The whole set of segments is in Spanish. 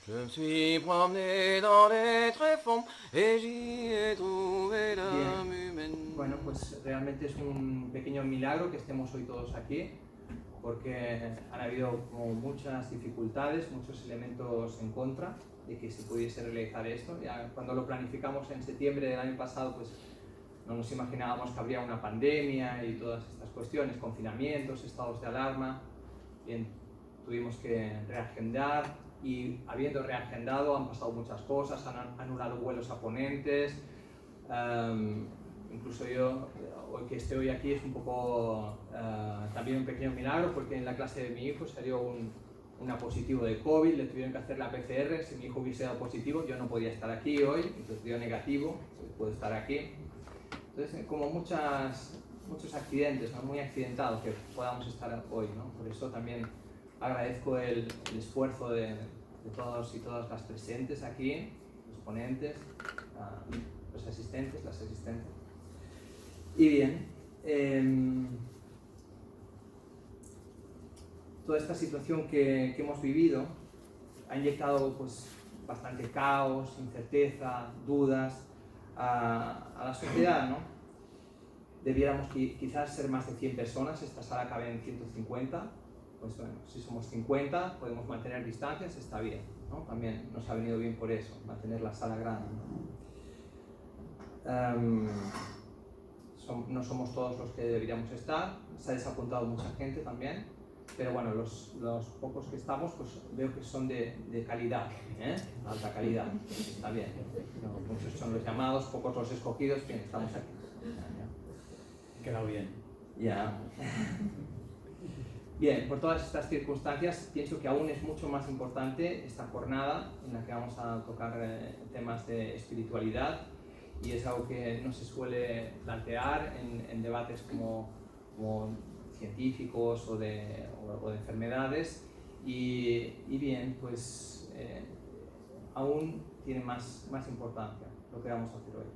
Je me suis promené dans les tréfonds et j'y ai trouvé l'âme humaine. Bueno, pues realmente es un pequeño milagro que estemos hoy todos aquí, porque han habido como muchas dificultades, muchos elementos en contra de que se pudiese realizar esto. Ya cuando lo planificamos en septiembre del año pasado, pues no nos imaginábamos que habría una pandemia y todas estas cuestiones, confinamientos, estados de alarma. Bien, tuvimos que reagendar y habiendo reagendado han pasado muchas cosas, han anulado vuelos a ponentes. Incluso yo, que esté hoy aquí es un poco también un pequeño milagro, porque en la clase de mi hijo salió una positivo de COVID, le tuvieron que hacer la PCR. Si mi hijo hubiese dado positivo, yo no podía estar aquí hoy, entonces dio negativo, puedo estar aquí. Entonces, como muchos accidentes, ¿no? Muy accidentados que podamos estar hoy, ¿no? Por eso también agradezco el esfuerzo de todos y todas las presentes aquí, los ponentes, los asistentes, las asistentes. Y bien, toda esta situación que hemos vivido ha inyectado pues, bastante caos, incerteza, dudas a la sociedad, ¿no? Debiéramos quizás ser más de 100 personas, esta sala cabe en 150, pues bueno, si somos 50 podemos mantener distancias, está bien, ¿no? También nos ha venido bien por eso, mantener la sala grande, ¿no? No somos todos los que deberíamos estar, se ha desapuntado mucha gente también, pero bueno, los pocos que estamos pues veo que son de calidad, alta calidad, está bien. No, muchos son los llamados, pocos los escogidos, bien, estamos aquí. Quedado bien. Ya. Bien, por todas estas circunstancias pienso que aún es mucho más importante esta jornada en la que vamos a tocar temas de espiritualidad, y es algo que no se suele plantear en debates como científicos o de enfermedades, y bien, pues aún tiene más importancia lo que vamos a hacer hoy.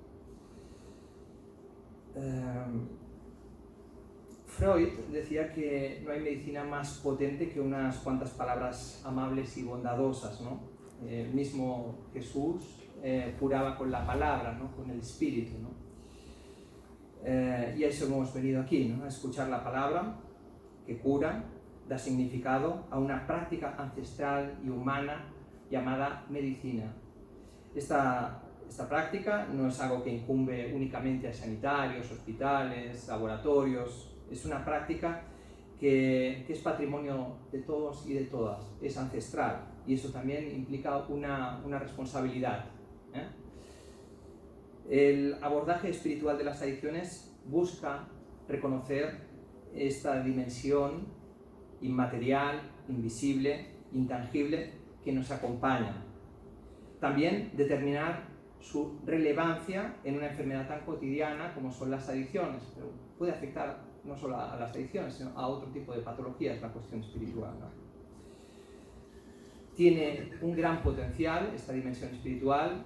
Freud decía que no hay medicina más potente que unas cuantas palabras amables y bondadosas, ¿no? Mismo Jesús curaba con la palabra, ¿no? Con el espíritu, ¿no? Y a eso hemos venido aquí, ¿no? A escuchar la palabra que cura, da significado a una práctica ancestral y humana llamada medicina. Esta práctica no es algo que incumbe únicamente a sanitarios, hospitales, laboratorios. Es una práctica que es patrimonio de todos y de todas, es ancestral, y eso también implica una responsabilidad. El abordaje espiritual de las adicciones busca reconocer esta dimensión inmaterial, invisible, intangible que nos acompaña. También determinar su relevancia en una enfermedad tan cotidiana como son las adicciones, pero puede afectar no solo a las adicciones, sino a otro tipo de patologías, la cuestión espiritual, ¿no? Tiene un gran potencial esta dimensión espiritual,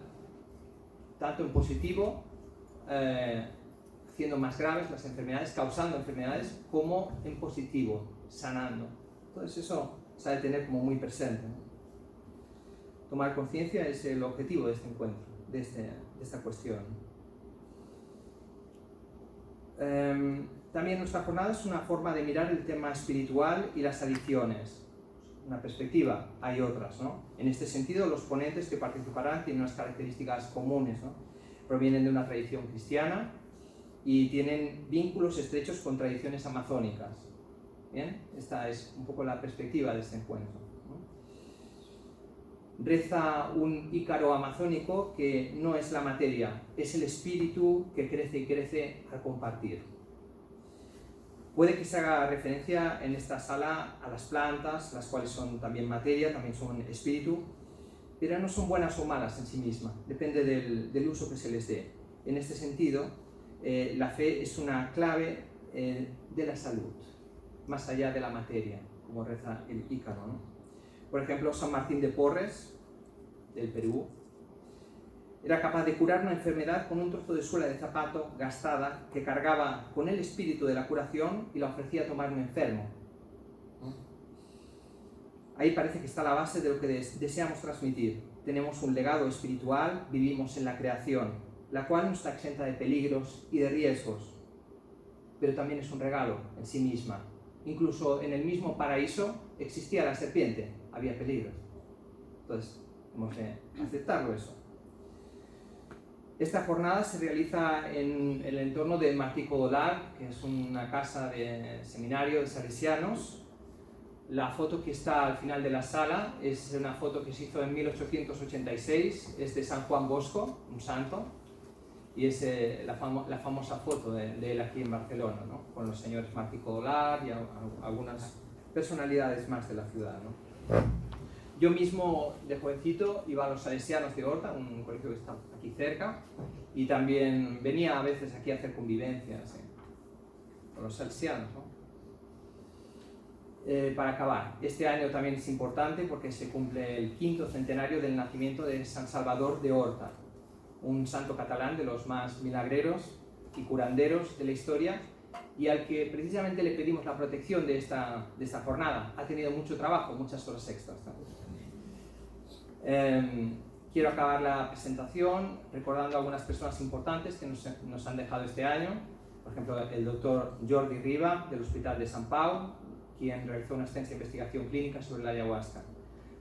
tanto en positivo, haciendo más graves las enfermedades, causando enfermedades, como en positivo, sanando. Entonces eso se ha de tener como muy presente, ¿no? Tomar conciencia es el objetivo de este encuentro, de esta cuestión. También nuestra jornada es una forma de mirar el tema espiritual y las adicciones. Una perspectiva, hay otras, ¿no? En este sentido, los ponentes que participarán tienen unas características comunes, ¿no? Provienen de una tradición cristiana y tienen vínculos estrechos con tradiciones amazónicas. ¿Bien? Esta es un poco la perspectiva de este encuentro, ¿no? Reza un ícaro amazónico que no es la materia, es el espíritu que crece y crece al compartir. Puede que se haga referencia en esta sala a las plantas, las cuales son también materia, también son espíritu, pero no son buenas o malas en sí mismas, depende del uso que se les dé. En este sentido, la fe es una clave de la salud, más allá de la materia, como reza el ícaro, ¿no? Por ejemplo, San Martín de Porres, del Perú, era capaz de curar una enfermedad con un trozo de suela de zapato gastada que cargaba con el espíritu de la curación y la ofrecía a tomar un enfermo. Ahí parece que está la base de lo que deseamos transmitir. Tenemos un legado espiritual, vivimos en la creación, la cual no está exenta de peligros y de riesgos, pero también es un regalo en sí misma. Incluso en el mismo paraíso existía la serpiente, había peligros. Entonces, tenemos que aceptarlo eso. Esta jornada se realiza en el entorno de Martí Codolar, que es una casa de seminario de salesianos. La foto que está al final de la sala es una foto que se hizo en 1886, es de San Juan Bosco, un santo, y es la famosa foto de él aquí en Barcelona, ¿no? Con los señores Martí Codolar y algunas personalidades más de la ciudad, ¿no? Yo mismo, de jovencito, iba a los Salesianos de Horta, un colegio que está aquí cerca, y también venía a veces aquí a hacer convivencias con los Salesianos, ¿no? Para acabar, este año también es importante porque se cumple el 5º centenario del nacimiento de San Salvador de Horta, un santo catalán de los más milagreros y curanderos de la historia, y al que precisamente le pedimos la protección de esta jornada. Ha tenido mucho trabajo, muchas horas extras también. Quiero acabar la presentación recordando a algunas personas importantes que nos han dejado este año. Por ejemplo, el doctor Jordi Riba, del Hospital de Sant Pau, quien realizó una extensa investigación clínica sobre la ayahuasca.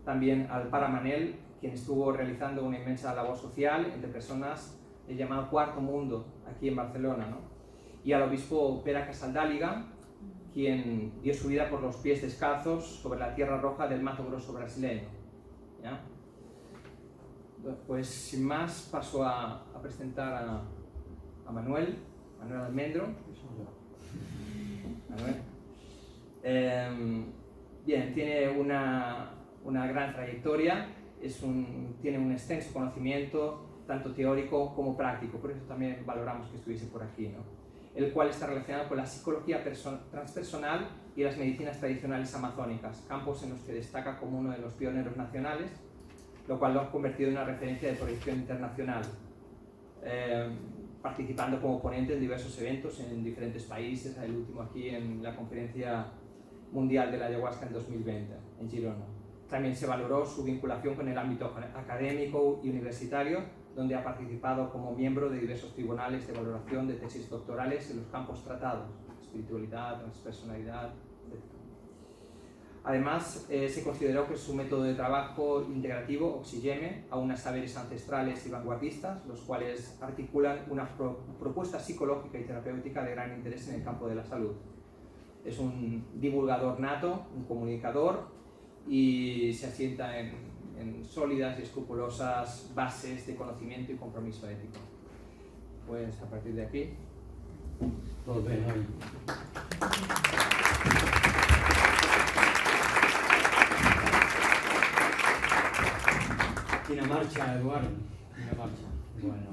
También al Pare Manel, quien estuvo realizando una inmensa labor social entre personas del llamado Cuarto Mundo, aquí en Barcelona, ¿no? Y al obispo Pere Casaldáliga, quien dio su vida por los pies descalzos sobre la tierra roja del Mato Grosso brasileño, ¿ya? Pues sin más paso a presentar a Manuel Almendro. Manuel. Bien, tiene una gran trayectoria, tiene un extenso conocimiento tanto teórico como práctico, por eso también valoramos que estuviese por aquí, ¿no? El cual está relacionado con la psicología transpersonal y las medicinas tradicionales amazónicas, campos en los que destaca como uno de los pioneros nacionales, lo cual lo ha convertido en una referencia de proyección internacional, participando como ponente en diversos eventos en diferentes países, el último aquí en la Conferencia Mundial de la Ayahuasca en 2020, en Girona. También se valoró su vinculación con el ámbito académico y universitario, donde ha participado como miembro de diversos tribunales de valoración de tesis doctorales en los campos tratados, espiritualidad, transpersonalidad, etc. Además, se consideró que su método de trabajo integrativo oxigeme a unos saberes ancestrales y vanguardistas, los cuales articulan una propuesta psicológica y terapéutica de gran interés en el campo de la salud. Es un divulgador nato, un comunicador, y se asienta en sólidas y escrupulosas bases de conocimiento y compromiso ético. Pues a partir de aquí... Todo bien hoy. Quina marxa, Eduard? Quina marxa? Bueno,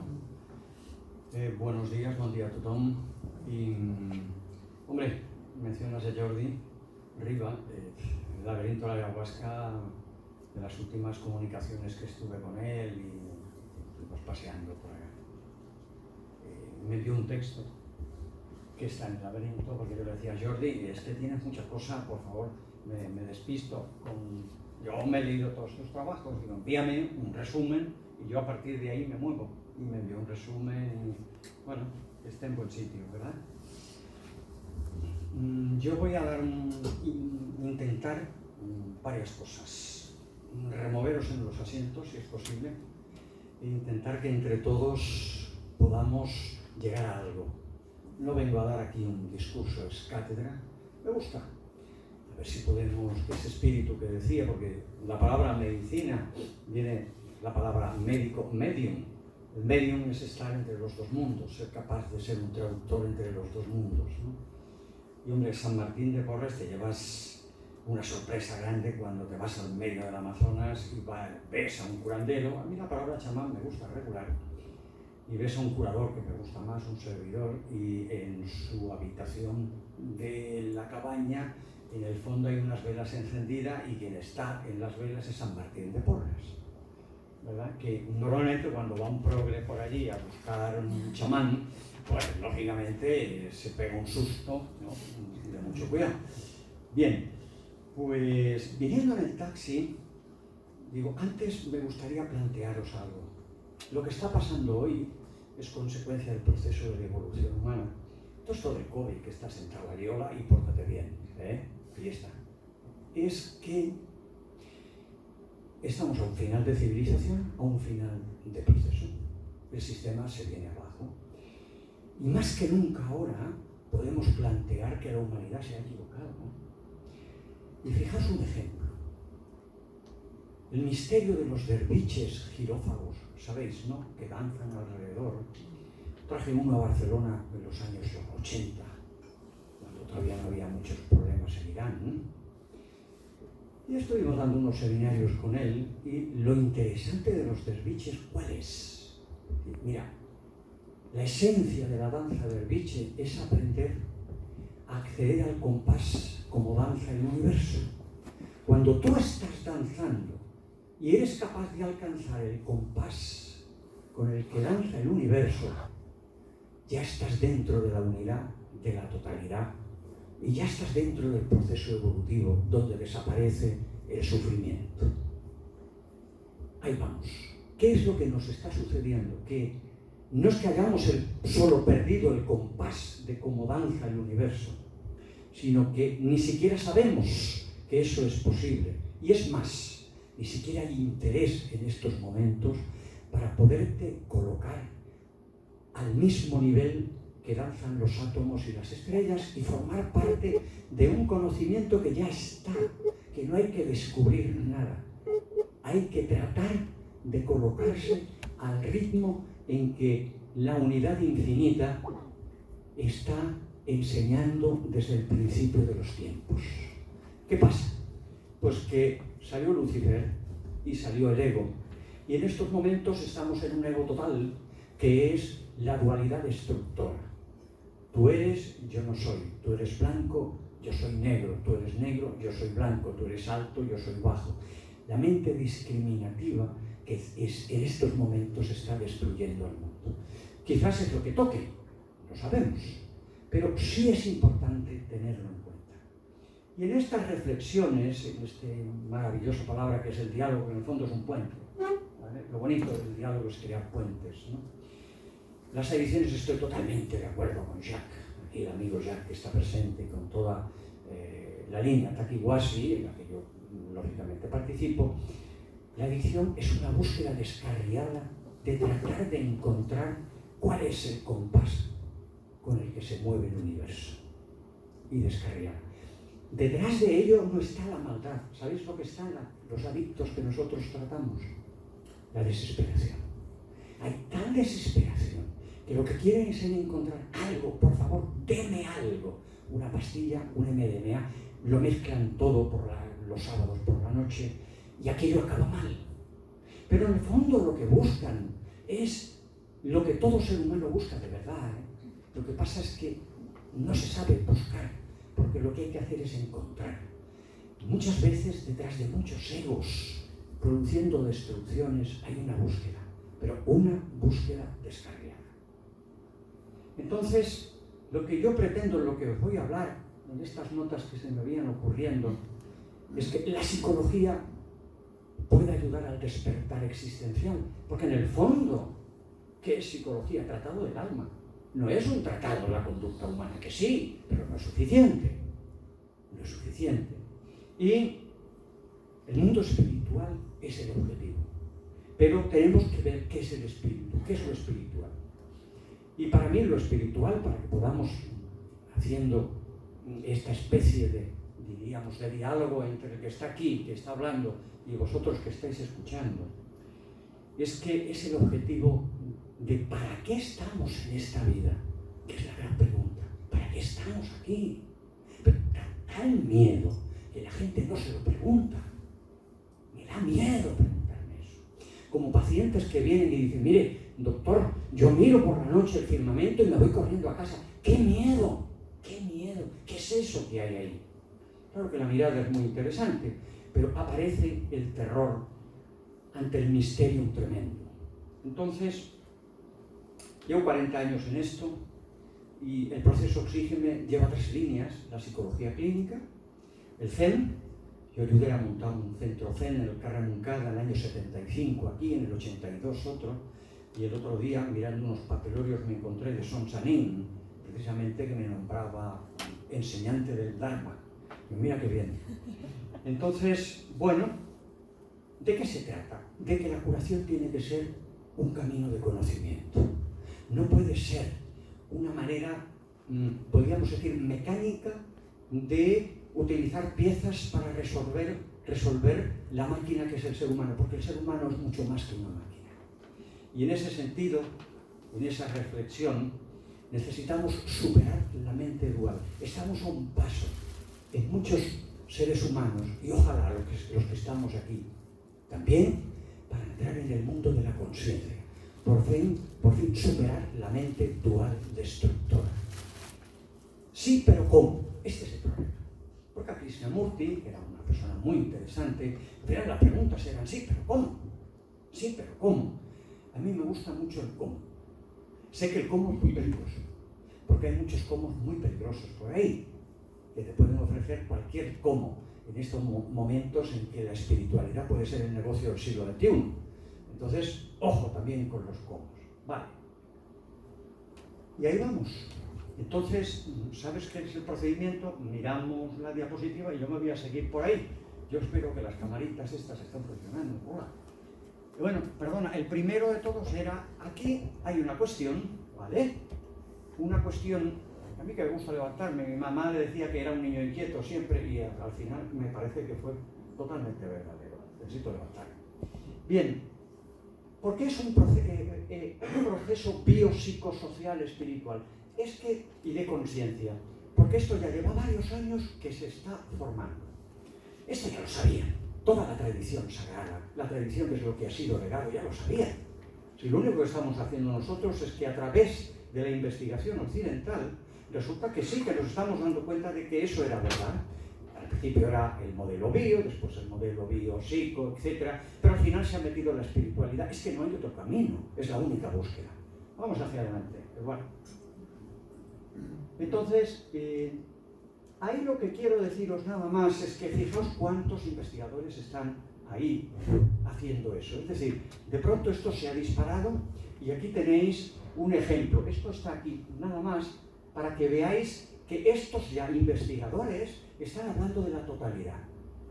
buenos días, bon dia a tothom. Y, hombre, mencionas a Jordi Riba, el laberinto de la ayahuasca, de las últimas comunicaciones que estuve con él y estuvimos paseando por allá. Me dio un texto que está en el laberinto, porque yo le decía a Jordi, es que tienes mucha cosa, por favor, me despisto. Yo me he leído todos tus trabajos, digo, envíame un resumen y yo a partir de ahí me muevo. Y me envió un resumen y, bueno, está en buen sitio, ¿verdad? Yo voy a intentar varias cosas. Removeros en los asientos, si es posible, e intentar que entre todos podamos llegar a algo. No vengo a dar aquí un discurso, es cátedra. Me gusta. A ver si podemos, ese espíritu que decía, porque la palabra medicina viene la palabra médico, medium. El medium es estar entre los dos mundos, ser capaz de ser un traductor entre los dos mundos, ¿no? Y hombre, San Martín de Porres te llevas una sorpresa grande cuando te vas al medio del Amazonas y ves a un curandero. A mí la palabra chamán me gusta regular. Y ves a un curador que me gusta más, un servidor, y en su habitación de la cabaña, en el fondo hay unas velas encendidas y quien está en las velas es San Martín de Porres, ¿verdad? Que normalmente cuando va un progre por allí a buscar un chamán, pues lógicamente se pega un susto, ¿no? De mucho cuidado. Bien, Pues viniendo en el taxi, digo, antes me gustaría plantearos algo. Lo que está pasando hoy es consecuencia del proceso de evolución humana. Todo esto del COVID, que está sentado allí, hola y pórtate bien, fiesta. Es que estamos a un final de civilización, a un final de proceso. El sistema se viene abajo. Y más que nunca ahora podemos plantear que la humanidad se ha equivocado, ¿no? Y fijaos un ejemplo. El misterio de los derviches girófagos, ¿sabéis, no? Que danzan alrededor. Traje uno a Barcelona en los años 80, cuando todavía no había muchos problemas en Irán, ¿no? Y estuvimos dando unos seminarios con él, y lo interesante de los derviches, ¿cuál es? Mira, la esencia de la danza derviche es aprender a acceder al compás como danza el universo. Cuando tú estás danzando y eres capaz de alcanzar el compás con el que danza el universo, ya estás dentro de la unidad, de la totalidad, y ya estás dentro del proceso evolutivo donde desaparece el sufrimiento. Ahí vamos. ¿Qué es lo que nos está sucediendo? Que no es que hayamos solo perdido el compás de cómo danza el universo, sino que ni siquiera sabemos que eso es posible. Y es más, ni siquiera hay interés en estos momentos para poderte colocar al mismo nivel que danzan los átomos y las estrellas y formar parte de un conocimiento que ya está, que no hay que descubrir nada. Hay que tratar de colocarse al ritmo en que la unidad infinita está enseñando desde el principio de los tiempos. ¿Qué pasa? Pues que salió Lucifer y salió el ego. Y en estos momentos estamos en un ego total, que es la dualidad destructora. Tú eres, yo no soy. Tú eres blanco, yo soy negro. Tú eres negro, yo soy blanco. Tú eres alto, yo soy bajo. La mente discriminativa que en estos momentos está destruyendo al mundo. Quizás es lo que toque, lo sabemos, pero sí es importante tenerlo en cuenta. Y en estas reflexiones, en esta maravillosa palabra que es el diálogo, que en el fondo es un puente, ¿vale? Lo bonito del diálogo es crear puentes, ¿no? Las ediciones estoy totalmente de acuerdo con Jacques, aquí el amigo Jacques que está presente con toda la línea Takiwasi, en la que yo lógicamente participo. La edición es una búsqueda descarriada de tratar de encontrar cuál es el compás con el que se mueve el universo. Y descarriada. Detrás de ello no está la maldad. ¿Sabéis lo que están los adictos que nosotros tratamos? La desesperación. Hay tal desesperación que lo que quieren es encontrar algo, por favor, deme algo. Una pastilla, un MDMA, lo mezclan todo los sábados por la noche y aquello acaba mal. Pero en el fondo lo que buscan es lo que todo ser humano busca de verdad, ¿eh? Lo que pasa es que no se sabe buscar, porque lo que hay que hacer es encontrar. Muchas veces detrás de muchos egos produciendo destrucciones hay una búsqueda, pero una búsqueda descarriada. Entonces, lo que yo pretendo, lo que os voy a hablar en estas notas que se me vayan ocurriendo, es que la psicología puede ayudar al despertar existencial, porque en el fondo, ¿qué es psicología? Tratado del alma. No es un tratado de la conducta humana, que sí, pero no es suficiente. No es suficiente. Y el mundo espiritual es el objetivo. Pero tenemos que ver qué es el espíritu, qué es lo espiritual. Y para mí lo espiritual, para que podamos haciendo esta especie de, diríamos, de diálogo entre el que está aquí, que está hablando, y vosotros que estáis escuchando, es que es el objetivo de ¿para qué estamos en esta vida? Que es la gran pregunta. ¿Para qué estamos aquí? Pero da tal miedo que la gente no se lo pregunta. Me da miedo preguntarme eso. Como pacientes que vienen y dicen, mire, doctor, yo miro por la noche el firmamento y me voy corriendo a casa. ¡Qué miedo! ¡Qué miedo! ¿Qué es eso que hay ahí? Claro que la mirada es muy interesante, pero aparece el terror ante el misterio tremendo. Entonces, llevo 40 años en esto y el proceso Oxígeme lleva 3 líneas: la psicología clínica, el Zen Yo ayudé a montar un centro zen en el Carramuncada en el año 75, aquí en el 82 otro, y el otro día, mirando unos papelorios, me encontré de Son Sanin, precisamente que me nombraba enseñante del Dharma. Y mira qué bien. Entonces, bueno, ¿de qué se trata? De que la curación tiene que ser un camino de conocimiento. No puede ser una manera, podríamos decir, mecánica de utilizar piezas para resolver la máquina que es el ser humano, porque el ser humano es mucho más que una máquina. Y en ese sentido, en esa reflexión, necesitamos superar la mente dual. Estamos a un paso en muchos seres humanos, y ojalá los que estamos aquí, también para entrar en el mundo de la conciencia. Por fin superar la mente dual destructora. Sí, pero ¿cómo? Este es el problema. Porque a Krishnamurti, que era una persona muy interesante, pero las preguntas eran sí, pero ¿cómo? Sí, pero ¿cómo? A mí me gusta mucho el cómo. Sé que el cómo es muy peligroso, porque hay muchos cómo muy peligrosos por ahí, que te pueden ofrecer cualquier cómo en estos momentos en que la espiritualidad puede ser el negocio del siglo XXI. Entonces, ojo también con los cómos. Vale. Y ahí vamos. Entonces, ¿sabes qué es el procedimiento? Miramos la diapositiva y yo me voy a seguir por ahí. Yo espero que las camaritas estas estén funcionando. Hola. Bueno, perdona, el primero de todos era, aquí hay una cuestión, ¿vale? Una cuestión, a mí que me gusta levantarme, mi mamá le decía que era un niño inquieto siempre y al final me parece que fue totalmente verdadero. Necesito levantarme. Bien, ¿por qué es un proceso biopsicosocial espiritual? Es que, y de conciencia, porque esto ya lleva varios años que se está formando. Esto ya lo sabían, toda la tradición sagrada, la tradición que es lo que ha sido legado, ya lo sabían. Si lo único que estamos haciendo nosotros es que a través de la investigación occidental, resulta que sí, que nos estamos dando cuenta de que eso era verdad. Al principio era el modelo bio, después el modelo biopsico, etc. Pero al final se ha metido la espiritualidad. Es que no hay otro camino, es la única búsqueda. Vamos hacia adelante, Eduardo. Entonces, ahí lo que quiero deciros nada más es que fijaos cuántos investigadores están ahí haciendo eso. Es decir, de pronto esto se ha disparado y aquí tenéis un ejemplo. Esto está aquí nada más para que veáis que estos ya investigadores están hablando de la totalidad.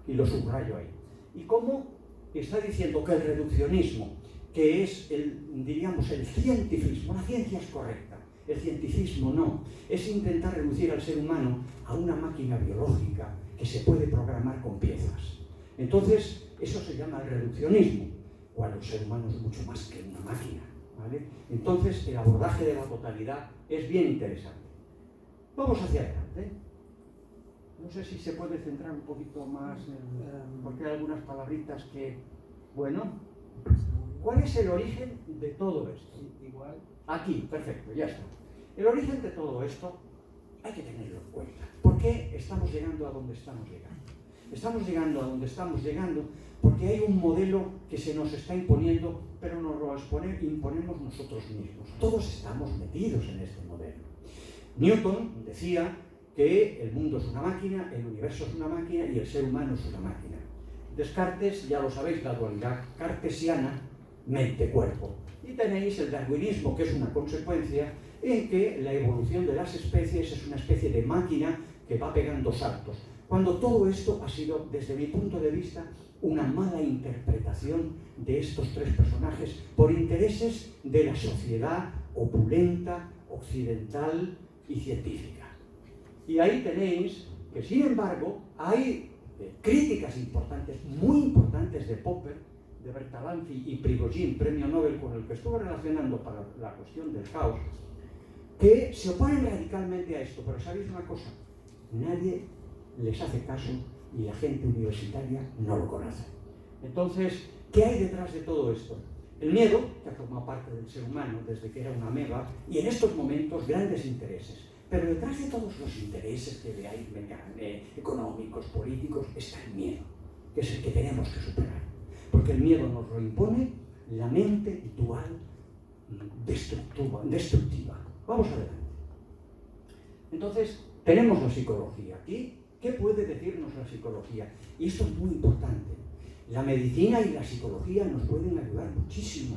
Y lo subrayo ahí. Y cómo está diciendo que el reduccionismo, que es diríamos el cientifismo, la ciencia es correcta, el cientificismo no, es intentar reducir al ser humano a una máquina biológica que se puede programar con piezas. Entonces, eso se llama el reduccionismo, cuando el ser humano es mucho más que una máquina, ¿vale? Entonces, el abordaje de la totalidad es bien interesante. Vamos hacia adelante. No sé si se puede centrar un poquito más, porque hay algunas palabritas que... Bueno, ¿cuál es el origen de todo esto? Igual. Aquí, perfecto, ya está. El origen de todo esto hay que tenerlo en cuenta. ¿Por qué estamos llegando a donde estamos llegando? Estamos llegando a donde estamos llegando porque hay un modelo que se nos está imponiendo, pero nos lo imponemos nosotros mismos. Todos estamos metidos en este modelo. Newton decía que el mundo es una máquina, el universo es una máquina y el ser humano es una máquina. Descartes, ya lo sabéis, la dualidad cartesiana, mente-cuerpo. Y tenéis el darwinismo, que es una consecuencia en que la evolución de las especies es una especie de máquina que va pegando saltos. Cuando todo esto ha sido, desde mi punto de vista, una mala interpretación de estos tres personajes por intereses de la sociedad opulenta, occidental y científica. Y ahí tenéis que, sin embargo, hay críticas importantes, muy importantes de Popper, de Bertalanffy y Prigogine, premio Nobel con el que estuve relacionando para la cuestión del caos, que se oponen radicalmente a esto. Pero ¿sabéis una cosa? Nadie les hace caso y la gente universitaria no lo conoce. Entonces, ¿qué hay detrás de todo esto? El miedo, que ha formado parte del ser humano desde que era una ameba, y en estos momentos grandes intereses. Pero detrás de todos los intereses que veáis, económicos, políticos, está el miedo, que es el que tenemos que superar. Porque el miedo nos lo impone la mente dual destructiva. Vamos adelante. Entonces, tenemos la psicología aquí, ¿Qué puede decirnos la psicología? Y esto es muy importante. La medicina y la psicología nos pueden ayudar muchísimo.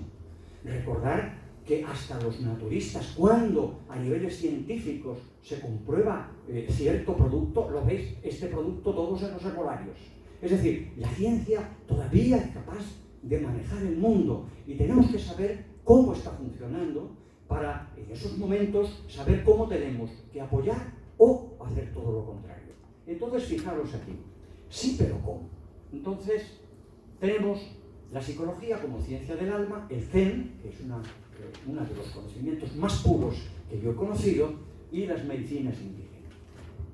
Recordar que hasta los naturistas, cuando a niveles científicos se comprueba cierto producto, lo veis, este producto todos en los herbolarios. Es decir, la ciencia todavía es capaz de manejar el mundo y tenemos que saber cómo está funcionando para, en esos momentos, saber cómo tenemos que apoyar o hacer todo lo contrario. Entonces, fijaros aquí, sí, pero ¿cómo? Entonces, tenemos la psicología como ciencia del alma, el Zen, que es uno de los conocimientos más puros que yo he conocido, y las medicinas indígenas.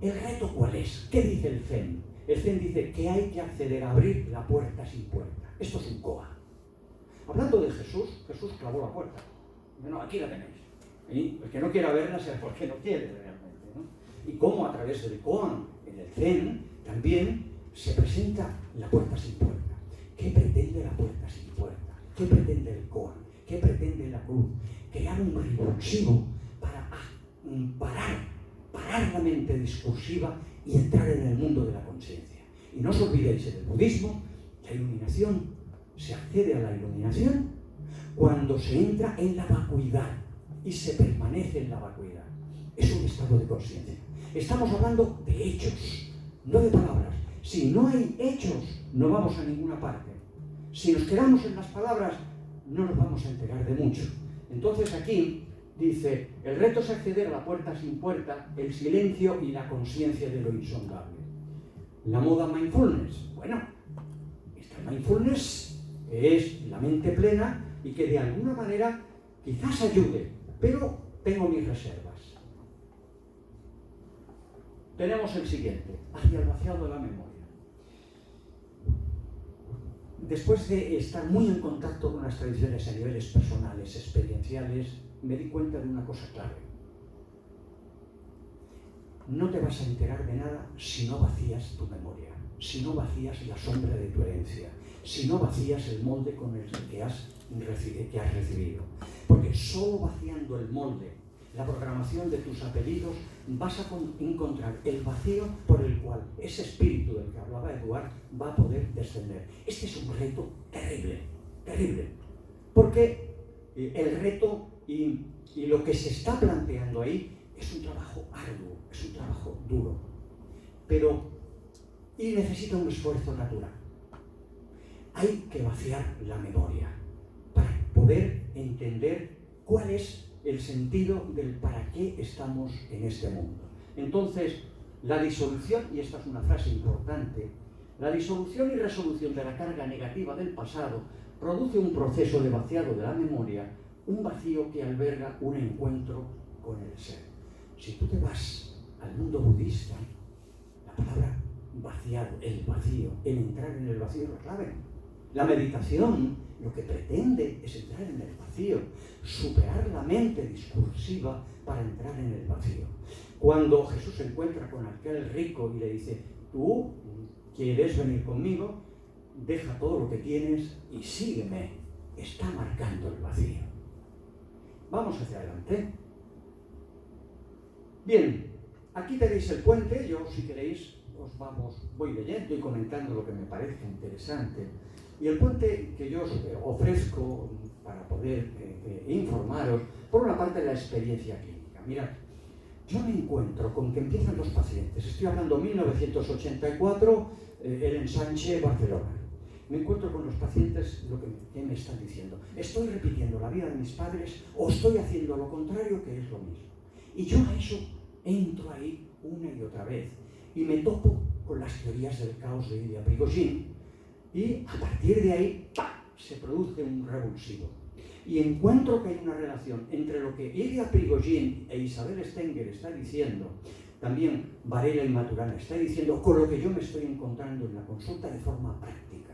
¿El reto cuál es? ¿Qué dice el Zen? El Zen dice que hay que acceder a abrir la puerta sin puerta. Esto es un koan. Hablando de Jesús, Jesús clavó la puerta. Bueno, aquí la tenéis. Y el que no quiera verla será porque no quiere realmente, ¿no? Y cómo a través del koan, en el Zen, también se presenta la puerta sin puerta. ¿Qué pretende la puerta sin puerta? ¿Qué pretende el koan? ¿Qué pretende la cruz? Crear un revulsivo para parar la mente discursiva y entrar en el mundo de la conciencia. Y no os olvidéis, en el budismo, la iluminación, se accede a la iluminación cuando se entra en la vacuidad y se permanece en la vacuidad. Es un estado de conciencia. Estamos hablando de hechos, no de palabras. Si no hay hechos, no vamos a ninguna parte. Si nos quedamos en las palabras, no nos vamos a enterar de mucho. Entonces aquí dice, el reto es acceder a la puerta sin puerta, el silencio y la conciencia de lo insondable. La moda mindfulness. Bueno, esta mindfulness es la mente plena y que de alguna manera quizás ayude, pero tengo mis reservas. Tenemos el siguiente, hacia el vaciado de la memoria. Después de estar muy en contacto con las tradiciones a niveles personales, experienciales, me di cuenta de una cosa clave. No te vas a enterar de nada si no vacías tu memoria, si no vacías la sombra de tu herencia, si no vacías el molde con el que has recibido. Porque solo vaciando el molde, la programación de tus apellidos, vas a encontrar el vacío por el cual ese espíritu del que hablaba Eduard va a poder descender. Este es un reto terrible, terrible. Porque el reto y lo que se está planteando ahí es un trabajo arduo, es un trabajo duro. Y necesita un esfuerzo natural. Hay que vaciar la memoria para poder entender cuál es el sentido del para qué estamos en este mundo. Entonces, la disolución, y esta es una frase importante, la disolución y resolución de la carga negativa del pasado produce un proceso de vaciado de la memoria, un vacío que alberga un encuentro con el ser. Si tú te vas al mundo budista, la palabra vaciado, el vacío, el entrar en el vacío es la clave. La meditación lo que pretende es entrar en el vacío, superar la mente discursiva para entrar en el vacío. Cuando Jesús se encuentra con aquel rico y le dice, tú quieres venir conmigo, deja todo lo que tienes y sígueme, está marcando el vacío. Vamos hacia adelante. Bien, aquí tenéis el puente, yo si queréis voy leyendo y comentando lo que me parece interesante. Y el puente que yo os ofrezco para poder informaros, por una parte la experiencia clínica. Mirad, yo me encuentro con que empiezan los pacientes, estoy hablando 1984, el ensanche Barcelona. Me encuentro con los pacientes, ¿qué me están diciendo? Estoy repitiendo la vida de mis padres o estoy haciendo lo contrario, que es lo mismo. Y yo a eso entro ahí una y otra vez y me topo con las teorías del caos de Ilya Prigozhin. Y a partir de ahí, ¡pam!, se produce un revulsivo. Y encuentro que hay una relación entre lo que Ilya Prigozhin e Isabel Stenger está diciendo, también Varela y Maturana está diciendo, con lo que yo me estoy encontrando en la consulta de forma práctica.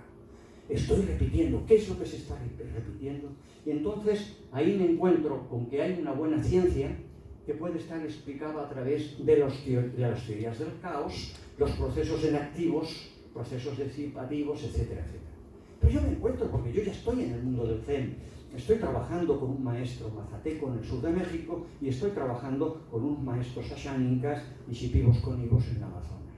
Estoy repitiendo, ¿qué es lo que se está repitiendo? Y entonces ahí me encuentro con que hay una buena ciencia que puede estar explicada a través de las teorías del caos, los procesos enactivos, procesos disipativos, etcétera, etcétera. Pero yo me encuentro, porque yo ya estoy en el mundo del Zen, estoy trabajando con un maestro mazateco en el sur de México y estoy trabajando con unos maestros ashánicas y shipibos conivos en la Amazonas.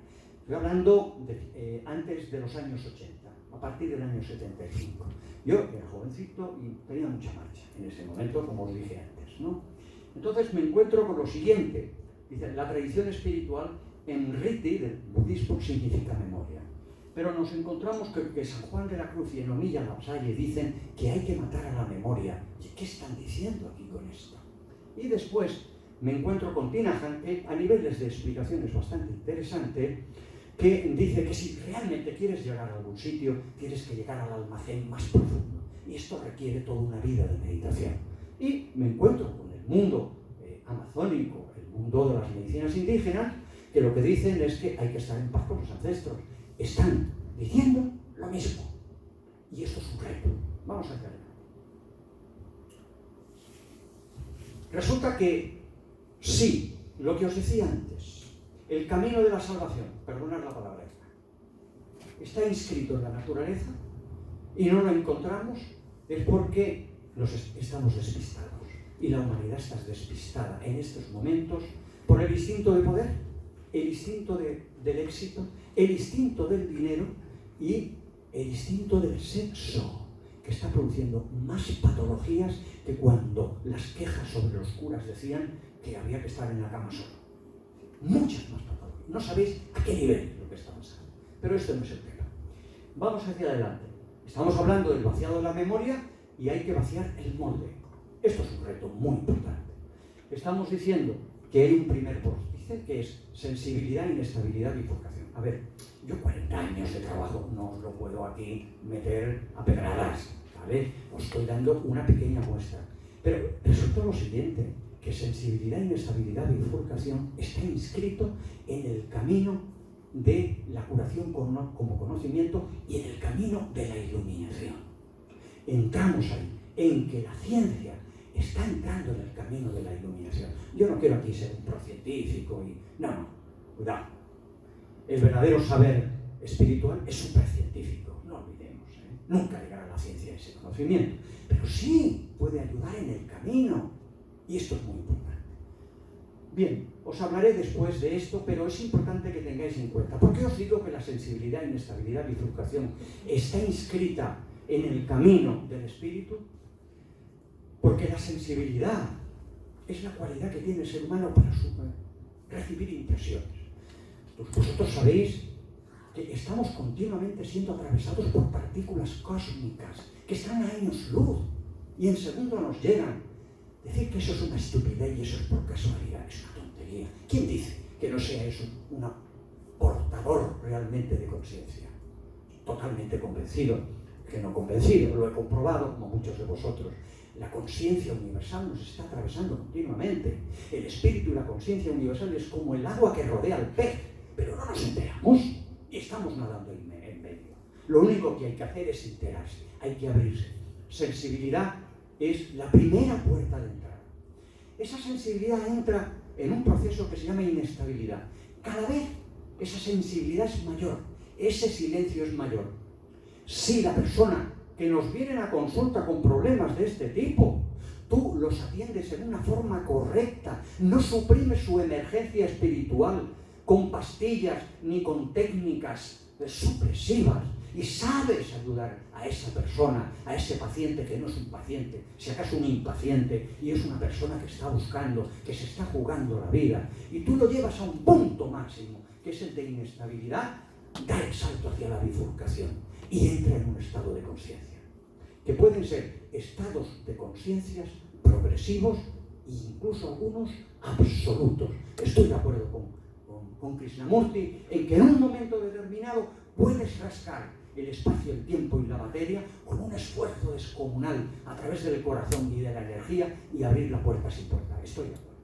Estoy hablando de, antes de los años 80, a partir del año 75. Yo era jovencito y tenía mucha marcha en ese momento, como os dije antes, ¿no? Entonces me encuentro con lo siguiente. Dice, la tradición espiritual en Riti del budismo significa memoria. Pero nos encontramos que San Juan de la Cruz y en Omilla Lapsalle dicen que hay que matar a la memoria. ¿Qué están diciendo aquí con esto? Y después me encuentro con Tinahan, que a niveles de explicación es bastante interesante, que dice que si realmente quieres llegar a algún sitio, tienes que llegar al almacén más profundo. Y esto requiere toda una vida de meditación. Y me encuentro con el mundo amazónico, el mundo de las medicinas indígenas, que lo que dicen es que hay que estar en paz con los ancestros. Están diciendo lo mismo. Y esto es un reto. Vamos a hacerlo. Resulta que sí, lo que os decía antes, el camino de la salvación, perdonad la palabra esta, está inscrito en la naturaleza y no lo encontramos, es porque estamos despistados. Y la humanidad está despistada en estos momentos por el instinto de poder, el instinto del éxito, el instinto del dinero y el instinto del sexo, que está produciendo más patologías que cuando las quejas sobre los curas decían que había que estar en la cama solo. Muchas más patologías. No sabéis a qué nivel lo que está pasando. Pero esto no es el tema. Vamos hacia adelante. Estamos hablando del vaciado de la memoria y hay que vaciar el molde. Esto es un reto muy importante. Estamos diciendo que hay un primer vórtice que es sensibilidad, inestabilidad, bifurcación. A ver, yo 40 años de trabajo no os lo puedo aquí meter a pedradas, ¿vale? Os estoy dando una pequeña muestra. Pero resulta lo siguiente, que sensibilidad, inestabilidad, bifurcación está inscrito en el camino de la curación como conocimiento y en el camino de la iluminación. Entramos ahí, en que la ciencia está entrando en el camino de la iluminación. Yo no quiero aquí ser un procientífico y... No, cuidado. El verdadero saber espiritual es supercientífico, no olvidemos, ¿eh? Nunca llegará a la ciencia ese conocimiento, pero sí puede ayudar en el camino, y esto es muy importante. Bien, os hablaré después de esto, pero es importante que tengáis en cuenta. ¿Por qué os digo que la sensibilidad, inestabilidad, bifurcación está inscrita en el camino del espíritu? Porque la sensibilidad es la cualidad que tiene el ser humano para recibir impresiones. Vosotros sabéis que estamos continuamente siendo atravesados por partículas cósmicas que están a años luz y en segundo nos llegan. Decir que eso es una estupidez y eso es por casualidad es una tontería. ¿Quién dice que no sea eso un portador realmente de conciencia? Totalmente convencido, que no convencido, lo he comprobado como muchos de vosotros. La conciencia universal nos está atravesando continuamente. El espíritu y la conciencia universal es como el agua que rodea al pez, pero no nos enteramos y estamos nadando en medio. Lo único que hay que hacer es enterarse, hay que abrirse. Sensibilidad es la primera puerta de entrada. Esa sensibilidad entra en un proceso que se llama inestabilidad. Cada vez esa sensibilidad es mayor, ese silencio es mayor. Si la persona que nos vienen a consulta con problemas de este tipo, tú los atiendes en una forma correcta, no suprimes su emergencia espiritual con pastillas ni con técnicas supresivas, y sabes ayudar a esa persona, a ese paciente que no es un paciente, si acaso un impaciente, y es una persona que está buscando, que se está jugando la vida, y tú lo llevas a un punto máximo, que es el de inestabilidad, da el salto hacia la bifurcación y entra en un estado de conciencia, que pueden ser estados de conciencias progresivos e incluso algunos absolutos. Estoy de acuerdo con Krishnamurti en que en un momento determinado puedes rascar el espacio, el tiempo y la materia con un esfuerzo descomunal a través del corazón y de la energía y abrir la puerta sin puerta. Estoy de acuerdo.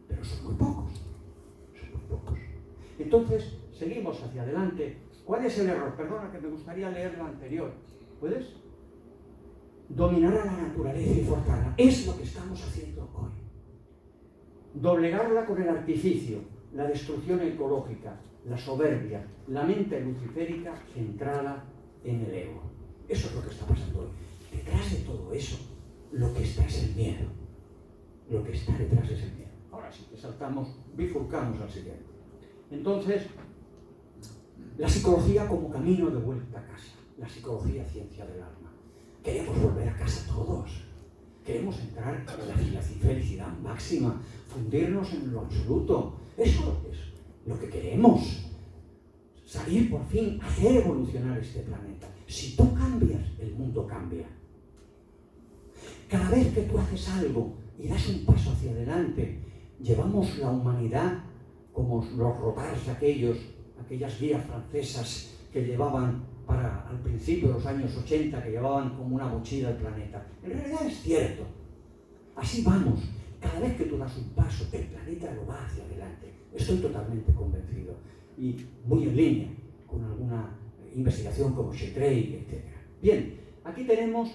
Pero son muy pocos. Son muy pocos. Entonces, seguimos hacia adelante. ¿Cuál es el error? Perdona, que me gustaría leer lo anterior. ¿Puedes? Dominar a la naturaleza y forzarla. Es lo que estamos haciendo hoy. Doblegarla con el artificio, la destrucción ecológica, la soberbia, la mente luciférica centrada en el ego. Eso es lo que está pasando hoy. Detrás de todo eso, lo que está es el miedo. Lo que está detrás es el miedo. Ahora sí que saltamos, bifurcamos al siguiente. Entonces, La psicología como camino de vuelta a casa. La psicología, ciencia del alma. Queremos volver a casa todos. Queremos entrar en la felicidad máxima, fundirnos en lo absoluto. Eso es lo que queremos. Salir por fin, hacer evolucionar este planeta. Si tú cambias, el mundo cambia. Cada vez que tú haces algo y das un paso hacia adelante, llevamos la humanidad como los rotards aquellas guías francesas que llevaban al principio de los años 80, que llevaban como una mochila el planeta. En realidad es cierto. Así vamos. Cada vez que tú das un paso, el planeta lo va hacia adelante. Estoy totalmente convencido. Y muy en línea con alguna investigación como Shetrey, etc. Bien, aquí tenemos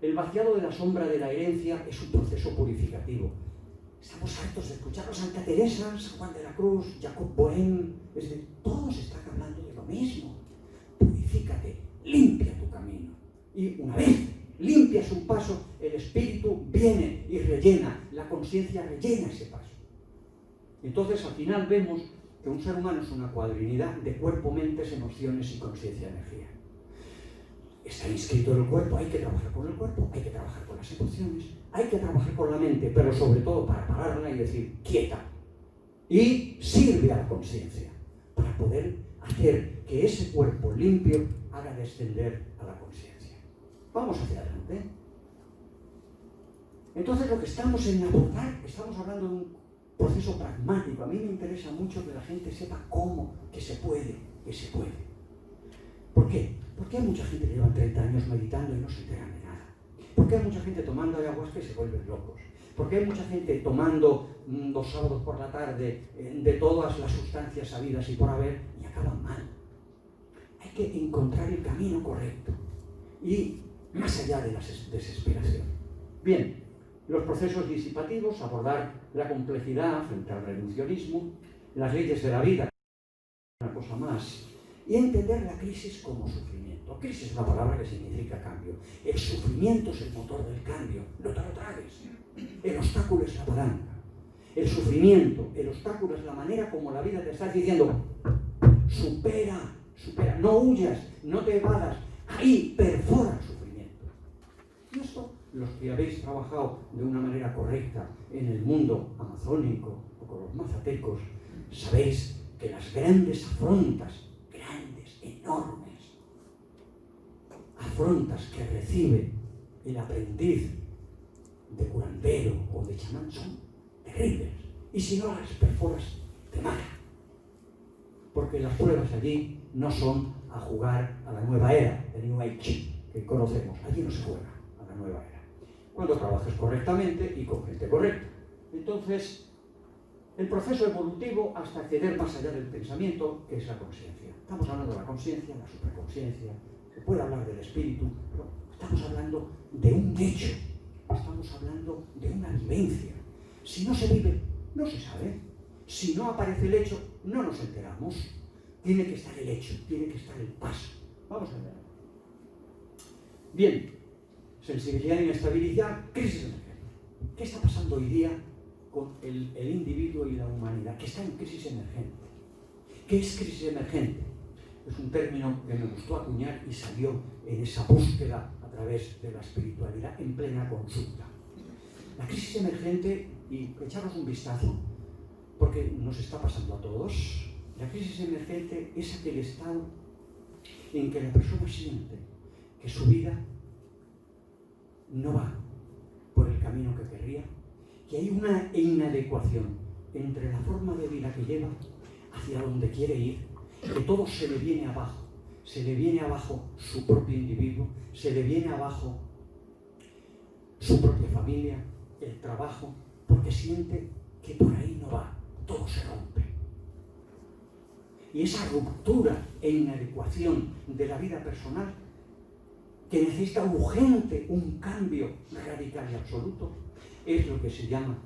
el vaciado de la sombra de la herencia. Es un proceso purificativo. Estamos hartos de escuchar a Santa Teresa, San Juan de la Cruz, Jacob Boehme. Todos están hablando de lo mismo. Purifícate, limpia tu camino. Y una vez limpias un paso, el espíritu viene y rellena, la conciencia rellena ese paso. Entonces al final vemos que un ser humano es una cuadrinidad de cuerpo, mentes, emociones y conciencia-energía. Está inscrito en el cuerpo, hay que trabajar con el cuerpo, hay que trabajar con las emociones, hay que trabajar con la mente, pero sobre todo para pararla y decir, quieta. Y sirve a la conciencia para poder hacer que ese cuerpo limpio haga descender a la conciencia. Vamos hacia adelante. Entonces lo que estamos en abordar, estamos hablando de un proceso pragmático. A mí me interesa mucho que la gente sepa cómo, que se puede. ¿Por qué? Porque hay mucha gente que lleva 30 años meditando y no se enteran de nada. Porque hay mucha gente tomando ayahuasca y se vuelven locos. Porque hay mucha gente tomando los sábados por la tarde de todas las sustancias habidas y por haber y acaban mal. Hay que encontrar el camino correcto y más allá de la desesperación. Bien, los procesos disipativos, abordar la complejidad frente al reduccionismo, las leyes de la vida, una cosa más, y entender la crisis como sufrimiento. Crisis es una palabra que significa cambio. El sufrimiento es el motor del cambio, no te lo tragues. El obstáculo es la palanca. El sufrimiento, el obstáculo es la manera como la vida te está diciendo, supera, no huyas, no te evadas, ahí perfora el sufrimiento. Y esto, los que habéis trabajado de una manera correcta en el mundo amazónico o con los mazatecos, sabéis que las grandes afrontas, enormes, afrontas que recibe el aprendiz de curandero o de chamán son terribles. Y si no las perforas, te matan. Porque las pruebas allí no son a jugar a la nueva era, el New Age que conocemos. Allí no se juega a la nueva era. Cuando trabajes correctamente y con gente correcta. Entonces, el proceso evolutivo hasta acceder más allá del pensamiento, que es la conciencia. Estamos hablando de la conciencia, la superconsciencia, se puede hablar del espíritu, pero estamos hablando de un hecho, estamos hablando de una vivencia. Si no se vive, no se sabe. Si no aparece el hecho, no nos enteramos. Tiene que estar el hecho, tiene que estar el paso. Vamos a ver. Bien, sensibilidad, inestabilidad, crisis emergente. ¿Qué está pasando hoy día con el individuo y la humanidad? Que está en crisis emergente. ¿Qué es crisis emergente? Es un término que me gustó acuñar y salió en esa búsqueda a través de la espiritualidad en plena consulta. La crisis emergente, y echaros un vistazo, porque nos está pasando a todos, la crisis emergente es aquel estado en que la persona siente que su vida no va por el camino que querría, que hay una inadecuación entre la forma de vida que lleva hacia donde quiere ir, que todo se le viene abajo su propio individuo, se le viene abajo su propia familia, el trabajo, porque siente que por ahí no va, todo se rompe. Y esa ruptura e inadecuación de la vida personal, que necesita urgente un cambio radical y absoluto, es lo que se llama